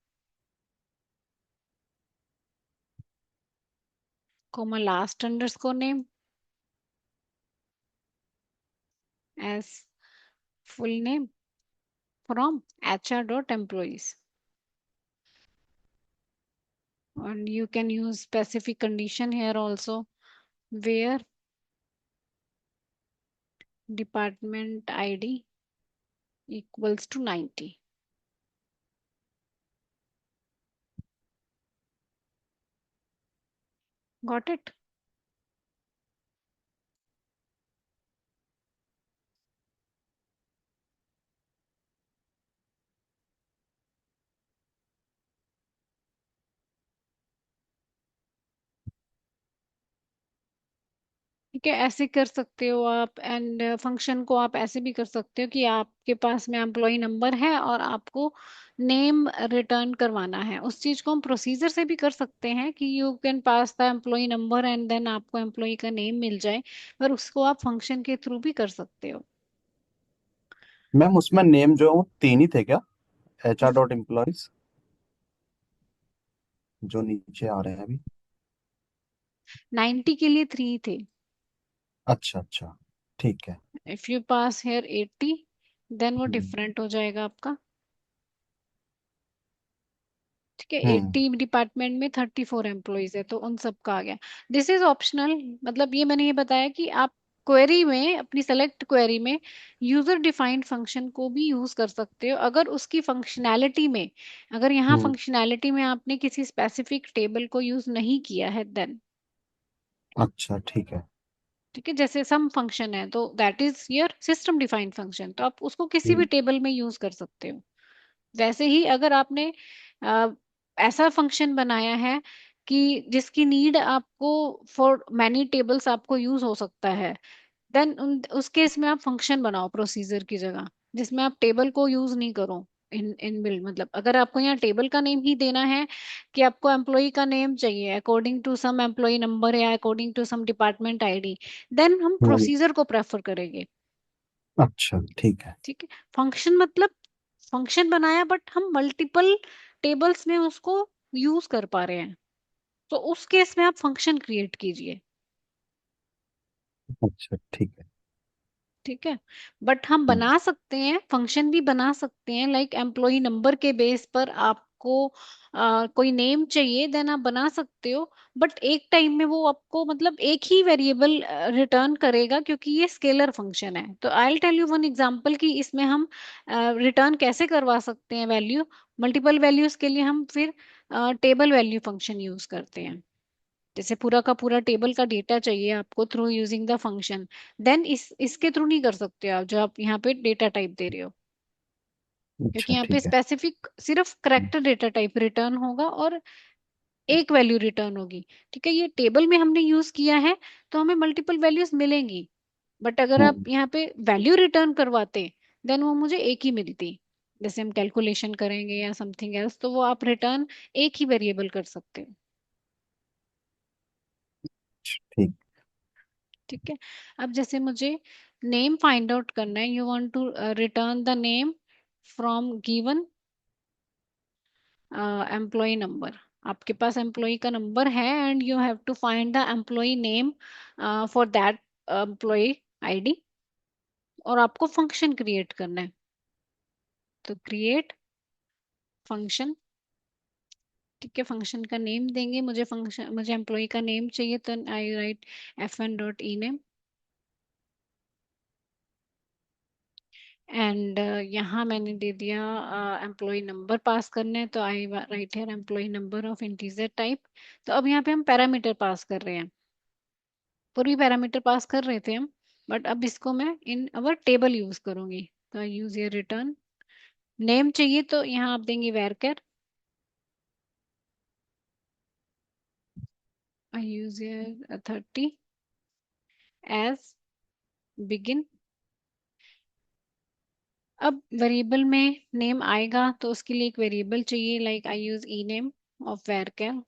comma last underscore name as full name from hr dot employees. And you can use specific condition here also, where department id equals to 90. Got it? ठीक है, ऐसे कर सकते हो आप। And function को आप ऐसे भी कर सकते हो कि आपके पास में एम्प्लॉय नंबर है और आपको नेम रिटर्न करवाना है, उस चीज को हम प्रोसीजर से भी कर सकते हैं कि you can pass the employee number and then आपको एम्प्लॉय का नेम मिल जाए, पर उसको आप फंक्शन के थ्रू भी कर सकते हो। मैम उसमें नेम जो है वो तीन ही थे क्या? HR.employees जो नीचे आ रहे हैं अभी। 90 के लिए 3 थे। अच्छा अच्छा, ठीक है। If you pass here 80, then वो हम्म डिफरेंट हो जाएगा आपका। ठीक है, हम्म 80 डिपार्टमेंट में 34 एम्प्लॉयज है तो उन सब का आ गया। दिस इज ऑप्शनल, मतलब ये मैंने ये बताया कि आप क्वेरी में, अपनी सेलेक्ट क्वेरी में यूजर डिफाइंड फंक्शन को भी यूज कर सकते हो, अगर उसकी फंक्शनैलिटी में, अगर यहाँ हम्म, फंक्शनैलिटी में आपने किसी स्पेसिफिक टेबल को यूज नहीं किया है देन। अच्छा ठीक है। ठीक है, जैसे सम फंक्शन है तो that is your system defined function, तो आप उसको किसी भी हम्म टेबल में यूज कर सकते हो। वैसे ही अगर आपने अ, ऐसा फंक्शन बनाया है कि जिसकी नीड आपको फॉर मैनी टेबल्स आपको यूज हो सकता है, देन उस केस में आप फंक्शन बनाओ प्रोसीजर की जगह, जिसमें आप टेबल को यूज नहीं करो। इन बिल्ड, मतलब अगर आपको यहाँ टेबल का नेम ही देना है कि आपको एम्प्लॉय का नेम चाहिए according to some employee number या according to some department ID, then हम हम्म, प्रोसीजर को प्रेफर करेंगे। अच्छा ठीक है। ठीक है, फंक्शन मतलब फंक्शन बनाया बट हम मल्टीपल टेबल्स में उसको यूज कर पा रहे हैं, तो उस केस में आप फंक्शन क्रिएट कीजिए। अच्छा ठीक है। ठीक है। बट हम हम्म। बना सकते हैं, फंक्शन भी बना सकते हैं, लाइक एम्प्लॉय नंबर के बेस पर आपको कोई नेम चाहिए, देन आप बना सकते हो। बट एक टाइम में वो आपको मतलब एक ही वेरिएबल रिटर्न करेगा, क्योंकि ये स्केलर फंक्शन है। तो I will tell you one example कि इसमें हम रिटर्न कैसे करवा सकते हैं वैल्यू। मल्टीपल वैल्यूज के लिए हम फिर टेबल वैल्यू फंक्शन यूज करते हैं। जैसे पूरा का पूरा टेबल का डेटा चाहिए आपको through using the function, then इसके थ्रू नहीं कर सकते आप, जो आप यहाँ पे डेटा टाइप दे रहे हो। क्योंकि अच्छा यहाँ पे ठीक है। स्पेसिफिक सिर्फ हम्म। करेक्टर डेटा टाइप रिटर्न होगा और एक वैल्यू रिटर्न होगी। ठीक है, ये टेबल में हमने यूज किया है तो हमें मल्टीपल वैल्यूज मिलेंगी। बट अगर आप हम्म। यहाँ पे वैल्यू रिटर्न करवाते, देन वो मुझे एक ही मिलती। जैसे हम कैलकुलेशन करेंगे या समथिंग एल्स, तो वो आप रिटर्न एक ही वेरिएबल कर सकते हो। ठीक। ठीक है। अब जैसे मुझे नेम फाइंड आउट करना है, you want to return the name from given employee number. आपके पास एम्प्लॉय का नंबर है and you have to find the employee name for that employee ID, और आपको फंक्शन क्रिएट करना है। तो क्रिएट फंक्शन। ठीक है, फंक्शन का नेम देंगे, मुझे एम्प्लॉय का नेम चाहिए, तो आई राइट fn.ename। एंड यहाँ मैंने दे दिया एम्प्लॉय नंबर पास करने हैं, तो I write here employee number of integer type. तो अब यहाँ पे हम पैरामीटर पास कर रहे हैं, पूर्वी पैरामीटर पास कर रहे थे हम, बट अब इसको मैं इन अवर टेबल यूज करूंगी। तो आई यूज ये रिटर्न नेम चाहिए, तो यहाँ आप देंगे varchar। आई यूज ये 30 एज बिगिन। अब वेरिएबल में नेम आएगा तो उसके लिए एक वेरिएबल चाहिए, like I use E name of varchar।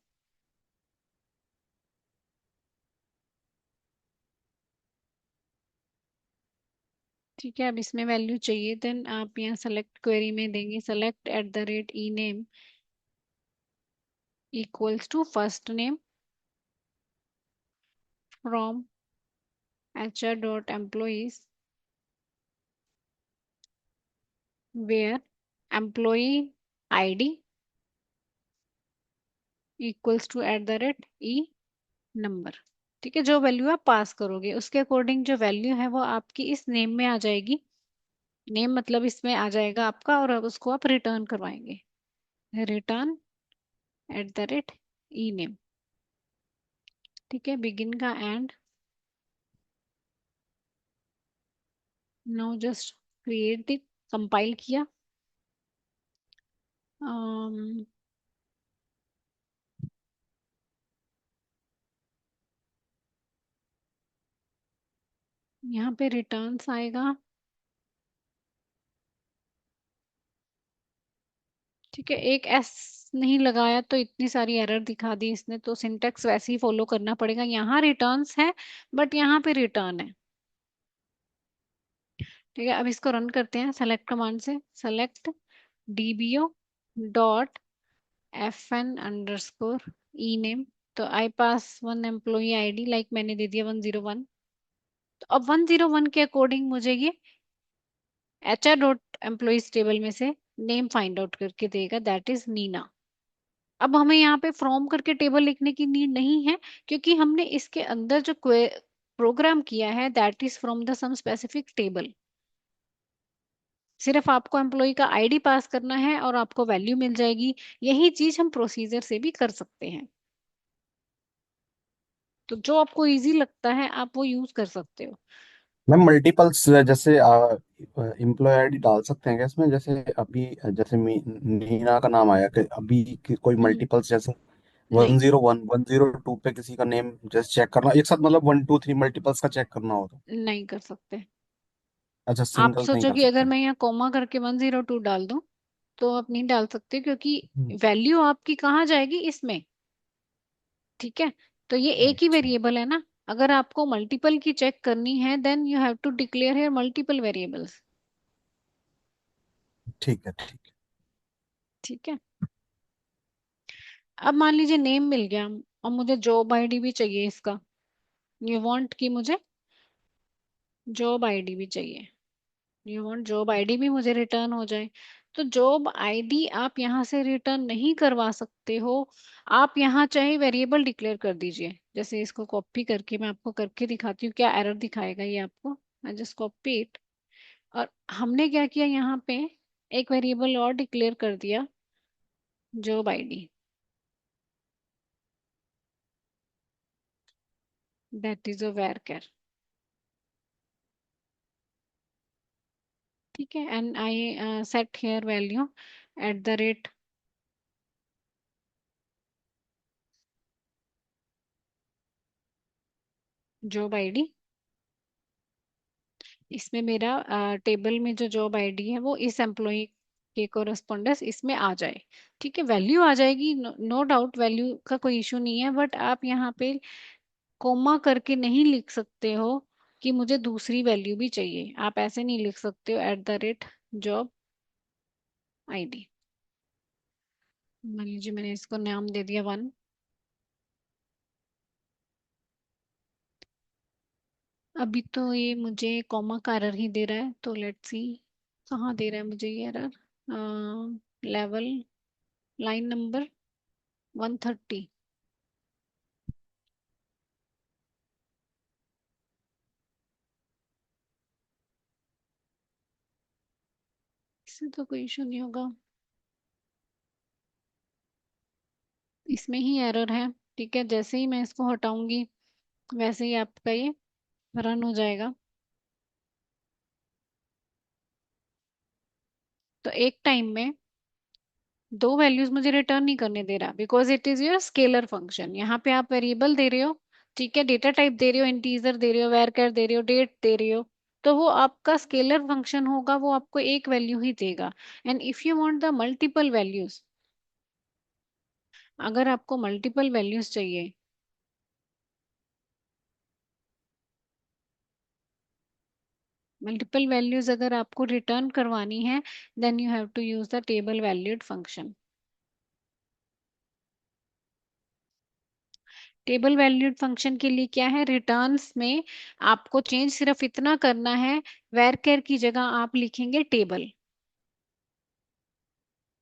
ठीक है, अब इसमें वैल्यू चाहिए, देन आप यहाँ सेलेक्ट क्वेरी में देंगे select at the rate E name equals to first name from HR.employees where employee ID equals to at the rate E number. ठीक है, जो वैल्यू आप पास करोगे उसके अकॉर्डिंग जो वैल्यू है वो आपकी इस नेम में आ जाएगी। नेम मतलब इसमें आ जाएगा आपका, और अब उसको आप रिटर्न करवाएंगे, return at the rate E name. ठीक है, बिगिन का and. Now just create it, compile किया। अम, यहाँ पे रिटर्न्स आएगा। ठीक है, एक एस नहीं लगाया तो इतनी सारी एरर दिखा दी इसने, तो सिंटेक्स वैसे ही फॉलो करना पड़ेगा। यहाँ रिटर्न्स है बट यहाँ पे रिटर्न है। ठीक है, अब इसको रन करते हैं सेलेक्ट कमांड से। Select dbo dot fn_e_name। तो आई पास वन एम्प्लॉई आईडी, लाइक मैंने दे दिया 101। तो अब 101 के अकॉर्डिंग मुझे ये HR.employees टेबल में से नेम फाइंड आउट करके देगा, दैट इज नीना। अब हमें यहाँ पे फ्रॉम करके टेबल लिखने की नीड नहीं है, क्योंकि हमने इसके अंदर जो प्रोग्राम किया है that is from the some specific table. सिर्फ आपको एम्प्लॉय का आईडी पास करना है और आपको वैल्यू मिल जाएगी। यही चीज हम प्रोसीजर से भी कर सकते हैं। तो जो आपको इजी लगता है आप वो यूज कर सकते हो। मैम मल्टीपल्स जैसे एम्प्लॉय आईडी डाल सकते हैं क्या इसमें, जैसे अभी जैसे नीना का नाम आया कि अभी कोई हम्म। मल्टीपल्स जैसे नहीं, 101 102 पे किसी का नेम जैसे चेक करना एक साथ, मतलब 1 2 3 मल्टीपल्स का चेक करना हो तो? नहीं कर सकते। अच्छा, आप सिंगल नहीं सोचो कर कि अगर सकते? मैं यहाँ कोमा करके 102 डाल दूं, तो आप नहीं डाल सकते, क्योंकि हम्म। वैल्यू आपकी कहाँ जाएगी इसमें। ठीक है, तो ये एक ही अच्छा वेरिएबल है ना। अगर आपको मल्टीपल की चेक करनी है, then you have to declare here multiple variables. ठीक है। ठीक है। ठीक है, अब मान लीजिए नेम मिल गया और मुझे जॉब आईडी भी चाहिए इसका। यू वांट कि मुझे जॉब आईडी भी चाहिए। यू वांट जॉब आईडी भी मुझे रिटर्न हो जाए। तो जॉब आईडी आप यहाँ से रिटर्न नहीं करवा सकते हो। आप यहाँ चाहे वेरिएबल डिक्लेयर कर दीजिए। जैसे इसको कॉपी करके मैं आपको करके दिखाती हूँ क्या एरर दिखाएगा ये आपको। आई जस्ट कॉपी इट। और हमने क्या किया यहाँ पे, एक वेरिएबल और डिक्लेयर कर दिया, job ID, that is a varchar। ठीक है, and I set here value @ job ID. इसमें मेरा टेबल में जो जॉब आईडी है वो इस एम्प्लॉय के कोरस्पोंडेंस इसमें आ जाए। ठीक है, वैल्यू आ जाएगी, नो डाउट, वैल्यू का कोई इशू नहीं है। बट आप यहाँ पे कोमा करके नहीं लिख सकते हो कि मुझे दूसरी वैल्यू भी चाहिए। आप ऐसे नहीं लिख सकते हो @जॉब आईडी। मान लीजिए मैंने इसको नाम दे दिया 1। अभी तो ये मुझे कॉमा का एरर ही दे रहा है, तो लेट्स सी कहाँ दे रहा है मुझे ये एरर। Level, line number 130। इससे तो कोई इशू नहीं होगा, इसमें ही एरर है। ठीक है, जैसे ही मैं इसको हटाऊंगी वैसे ही आपका ये रन हो जाएगा। तो एक टाइम में दो वैल्यूज मुझे रिटर्न नहीं करने दे रहा, because it is your scalar function. यहाँ पे आप वेरिएबल दे रहे हो, ठीक है, डेटा टाइप दे रहे हो, इंटीजर दे रहे हो, varchar दे रहे हो, डेट दे रहे हो। तो वो आपका स्केलर फंक्शन होगा, वो आपको एक वैल्यू ही देगा। And if you want the multiple values, अगर आपको मल्टीपल वैल्यूज चाहिए, मल्टीपल वैल्यूज अगर आपको रिटर्न करवानी है, then you have to use the table valued function. Table valued function के लिए क्या है, रिटर्न्स में आपको चेंज सिर्फ इतना करना है, varchar की जगह आप लिखेंगे टेबल।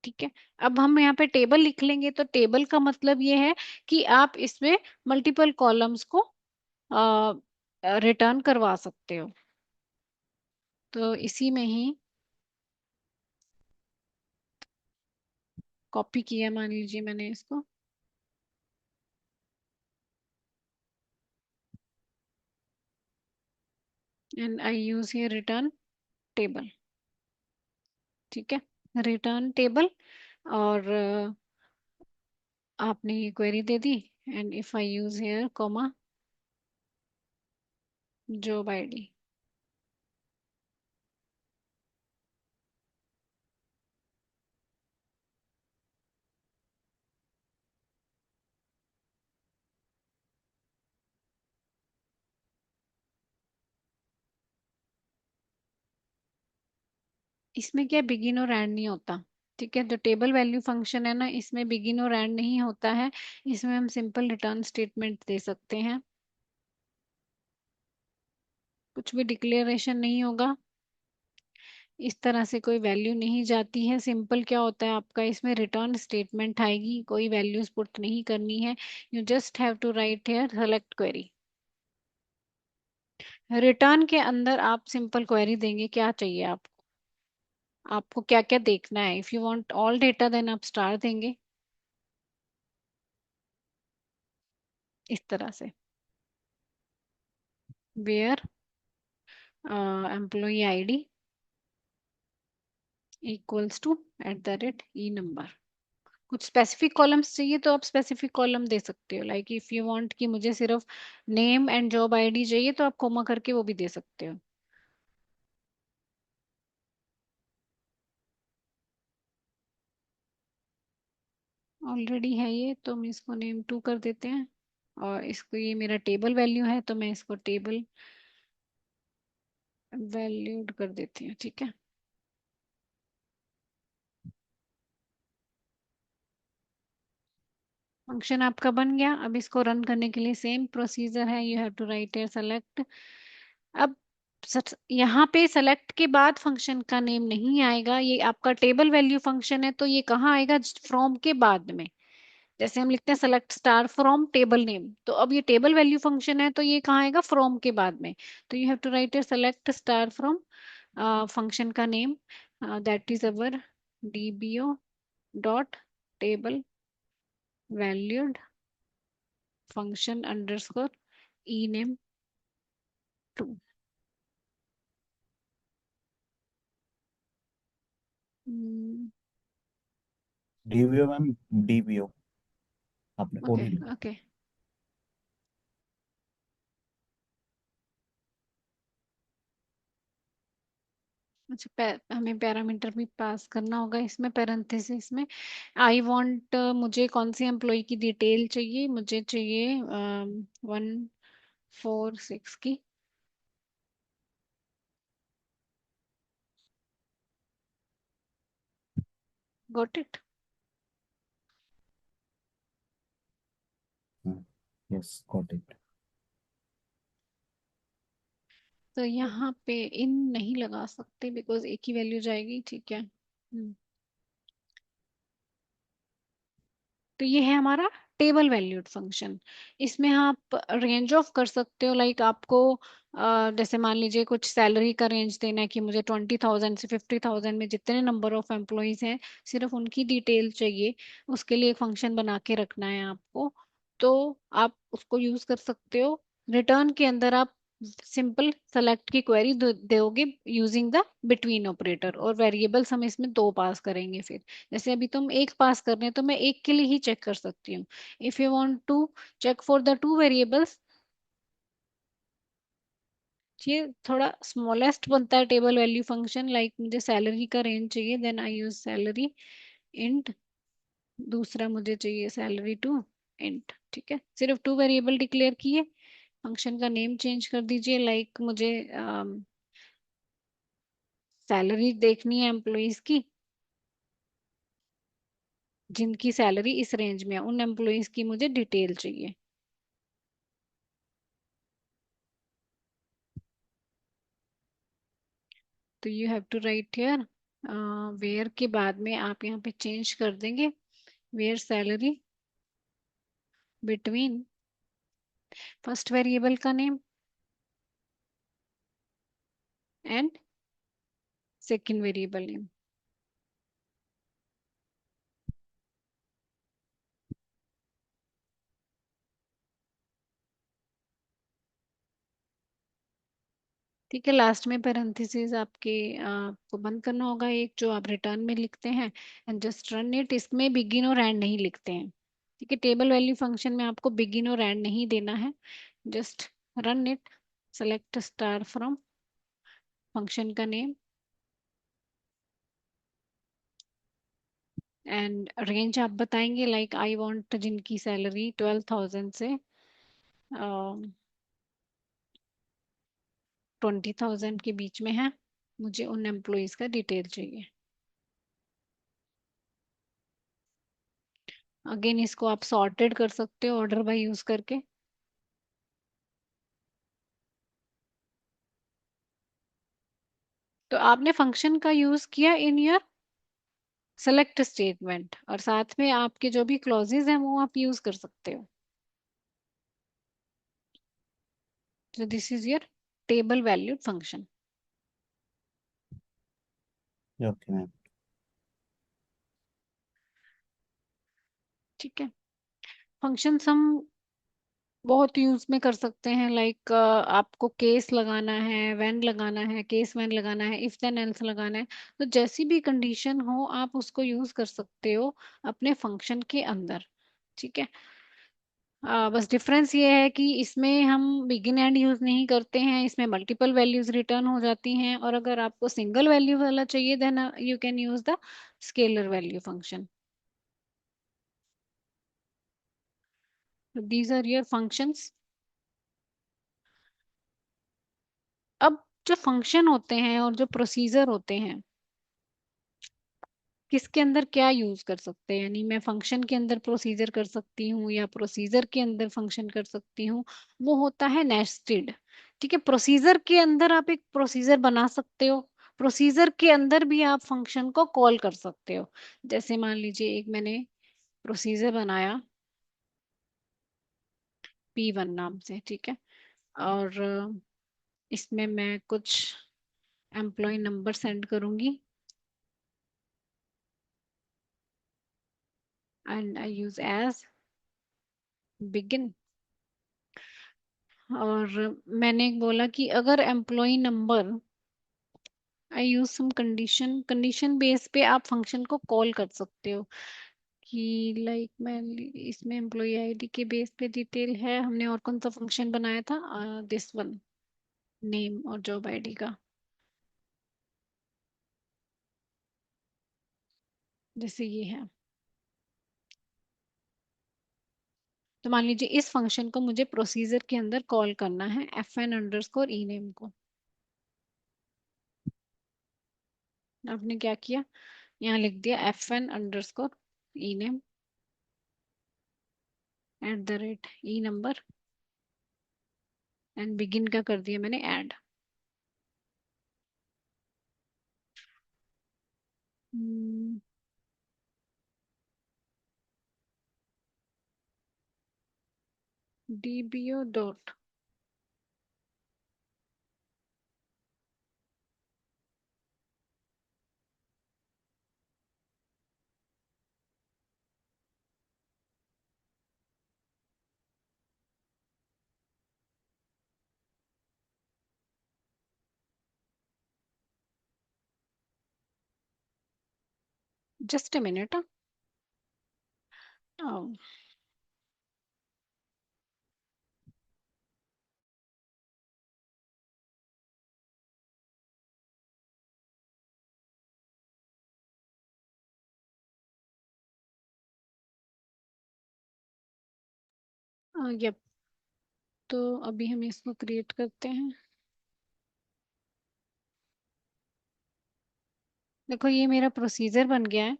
ठीक है, अब हम यहाँ पे टेबल लिख लेंगे, तो टेबल का मतलब ये है कि आप इसमें मल्टीपल कॉलम्स को रिटर्न करवा सकते हो। तो इसी में ही कॉपी किया, मान लीजिए मैंने इसको, and I use here return table. ठीक है, रिटर्न टेबल। और आपने ये query they the, and if I use hair comma job ID. इसमें क्या बिगिन और एंड नहीं होता। ठीक है, जो टेबल वैल्यू फंक्शन है ना, इसमें बिगिन और एंड नहीं होता है। इसमें हम सिंपल रिटर्न स्टेटमेंट दे सकते हैं, कुछ भी डिक्लेरेशन नहीं होगा, इस तरह से कोई वैल्यू नहीं जाती है। सिंपल क्या होता है आपका, इसमें रिटर्न स्टेटमेंट आएगी, कोई वैल्यूज पुट नहीं करनी है। You just have to write here select query. Return के अंदर आप सिंपल क्वेरी देंगे, क्या चाहिए आपको, आपको क्या क्या देखना है। If you want all data then आप स्टार देंगे, इस तरह से। Where employee ID equals to @e number. कुछ स्पेसिफिक कॉलम्स चाहिए तो आप स्पेसिफिक कॉलम दे सकते हो, लाइक इफ यू वांट कि मुझे सिर्फ नेम एंड जॉब आईडी चाहिए तो आप कोमा करके वो भी दे सकते हो। ऑलरेडी है ये, तो हम इसको name 2 कर देते हैं। और इसको, ये मेरा टेबल वैल्यू है तो मैं इसको टेबल वैल्यूड कर देती हूँ। ठीक है, फंक्शन आपका बन गया। अब इसको रन करने के लिए सेम प्रोसीजर है, you have to write here select. अब यहाँ पे सेलेक्ट के बाद फंक्शन का नेम नहीं आएगा, ये आपका टेबल वैल्यू फंक्शन है, तो ये कहाँ आएगा, फ्रॉम के बाद में। जैसे हम लिखते हैं select star from table name, तो अब ये टेबल वैल्यू फंक्शन है, तो ये कहाँ आएगा, फ्रॉम के बाद में। तो you have to write a select star from function का name, that is our DBO dot table valued function underscore E name 2। DBO ma'am, DBO आपने ओके ओडी लिखा। ओके। अच्छा, हमें पैरामीटर भी पास करना होगा इसमें, पैरेंथेसिस में। आई वांट, मुझे कौन सी एम्प्लॉय की डिटेल चाहिए, मुझे चाहिए 146 की। Got it. Yes got it. तो यहाँ पे इन नहीं लगा सकते बिकॉज एक ही वैल्यू जाएगी, ठीक है। तो ये है हमारा टेबल वैल्यूड फंक्शन। इसमें आप रेंज ऑफ कर सकते हो, लाइक आपको जैसे मान लीजिए कुछ सैलरी का रेंज देना है कि मुझे 20,000 से 50,000 में जितने नंबर ऑफ एम्प्लॉयज हैं सिर्फ उनकी डिटेल चाहिए, उसके लिए एक फंक्शन बना के रखना है आपको। तो आप उसको यूज कर सकते हो। रिटर्न के अंदर आप सिंपल सेलेक्ट की क्वेरी दोगे यूजिंग द बिटवीन ऑपरेटर, और वेरिएबल्स हम इसमें दो पास करेंगे फिर। जैसे अभी तुम एक पास कर रहे हैं तो मैं एक के लिए ही चेक कर सकती हूँ। If you want to check for the two variables, ये थोड़ा स्मॉलेस्ट बनता है टेबल वैल्यू फंक्शन, लाइक मुझे सैलरी का रेंज चाहिए, then I use salary int, दूसरा मुझे चाहिए सैलरी टू इंट। ठीक है, सिर्फ टू वेरिएबल डिक्लेयर किए। फंक्शन का नेम चेंज कर दीजिए, लाइक मुझे सैलरी देखनी है एम्प्लॉयज की जिनकी सैलरी इस रेंज में है, उन एम्प्लॉयज की मुझे डिटेल चाहिए। तो you have to write here, where के बाद में आप यहाँ पे चेंज कर देंगे, where salary between first variable का name and second variable name. ठीक है, लास्ट में पैरेंथेसिस आपको बंद करना होगा, एक जो आप रिटर्न में लिखते हैं, एंड जस्ट रन इट। इसमें बिगिन और एंड नहीं लिखते हैं, ठीक है। टेबल वैल्यू फंक्शन में आपको बिगिन और एंड नहीं देना है, just run it. Select star from function का नेम एंड रेंज आप बताएंगे, लाइक आई वांट जिनकी सैलरी 12,000 से 20,000 के बीच में है, मुझे उन एम्प्लॉयज का डिटेल चाहिए। अगेन इसको आप सॉर्टेड कर सकते हो ऑर्डर बाय यूज करके। तो आपने फंक्शन का यूज किया इन योर सेलेक्ट स्टेटमेंट, और साथ में आपके जो भी क्लॉजेज हैं वो आप यूज कर सकते हो। तो this is your table valued function. Okay ma'am. ठीक है, फंक्शंस हम बहुत यूज में कर सकते हैं, लाइक आपको केस लगाना है, व्हेन लगाना है, केस व्हेन लगाना है, इफ देन एल्स लगाना है, तो जैसी भी कंडीशन हो आप उसको यूज कर सकते हो अपने फंक्शन के अंदर। ठीक है, बस डिफरेंस ये है कि इसमें हम बिगिन एंड यूज नहीं करते हैं, इसमें मल्टीपल वैल्यूज रिटर्न हो जाती हैं, और अगर आपको सिंगल वैल्यू वाला चाहिए then you can use the scalar value function. These are your functions. अब जो फंक्शन होते हैं और जो प्रोसीजर होते हैं, किसके अंदर क्या यूज कर सकते हैं, यानी मैं फंक्शन के अंदर प्रोसीजर कर सकती हूँ या प्रोसीजर के अंदर फंक्शन कर सकती हूँ, वो होता है नेस्टेड। ठीक है, प्रोसीजर के अंदर आप एक प्रोसीजर बना सकते हो, प्रोसीजर के अंदर भी आप फंक्शन को कॉल कर सकते हो। जैसे मान लीजिए एक मैंने प्रोसीजर बनाया P1 नाम से, ठीक है, और इसमें मैं कुछ एम्प्लॉय नंबर सेंड करूंगी and I use as begin. और मैंने बोला कि अगर employee number, I use some condition, condition base पे आप फंक्शन को कॉल कर सकते हो कि लाइक मैं इसमें एम्प्लॉय आईडी के बेस पे डिटेल है, हमने और कौन सा फंक्शन बनाया था, दिस वन, नेम और जॉब आईडी का, जैसे ये है। तो मान लीजिए इस फंक्शन को मुझे प्रोसीजर के अंदर कॉल करना है, FN_e नेम को। आपने क्या किया, यहाँ लिख दिया FN_e name @e number and begin का कर दिया मैंने add. DBO dot, just a minute. Yep, तो अभी हम इसको क्रिएट करते हैं। देखो ये मेरा प्रोसीजर बन गया है।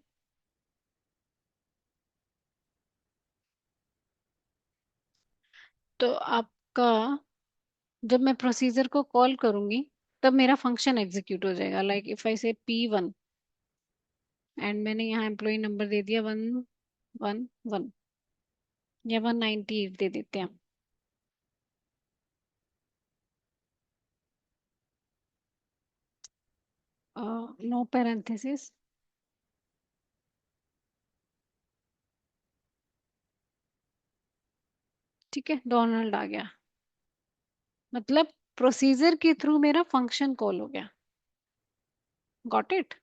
तो आपका, जब मैं प्रोसीजर को कॉल करूंगी तब मेरा फंक्शन एग्जीक्यूट हो जाएगा, लाइक इफ आई से P1 एंड मैंने यहाँ एम्प्लॉय नंबर दे दिया 111 या 198 दे देते हैं। नो पैरेंथेसिस, ठीक है, डोनाल्ड आ गया, मतलब प्रोसीजर के थ्रू मेरा फंक्शन कॉल हो गया। Got it.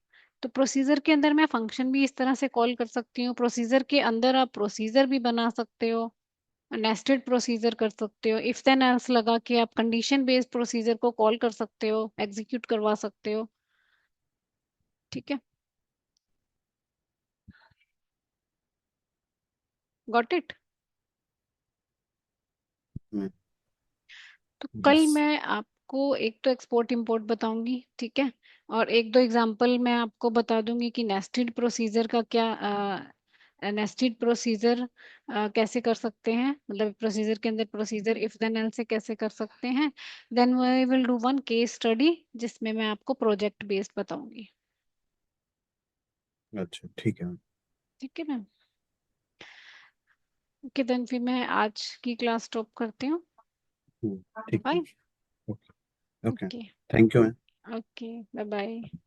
तो प्रोसीजर के अंदर मैं फंक्शन भी इस तरह से कॉल कर सकती हूँ, प्रोसीजर के अंदर आप प्रोसीजर भी बना सकते हो, नेस्टेड प्रोसीजर कर सकते हो, इफ देन एल्स लगा के आप कंडीशन बेस्ड प्रोसीजर को कॉल कर सकते हो, एग्जीक्यूट करवा सकते हो। ठीक है, गॉट इट। तो कल यस। मैं आपको एक तो एक्सपोर्ट इंपोर्ट बताऊंगी, ठीक है, और एक दो एग्जांपल मैं आपको बता दूंगी कि नेस्टेड प्रोसीजर का क्या, नेस्टेड प्रोसीजर कैसे कर सकते हैं, मतलब प्रोसीजर के अंदर प्रोसीजर इफ देन एल्स से कैसे कर सकते हैं। Then we will do one case study जिसमें मैं आपको प्रोजेक्ट बेस्ड बताऊंगी। अच्छा ठीक है। ठीक है मैम, ओके देन फिर मैं आज की क्लास स्टॉप करती हूँ। ठीक है। Bye. Okay. Okay. Okay. Thank you. Okay, bye bye.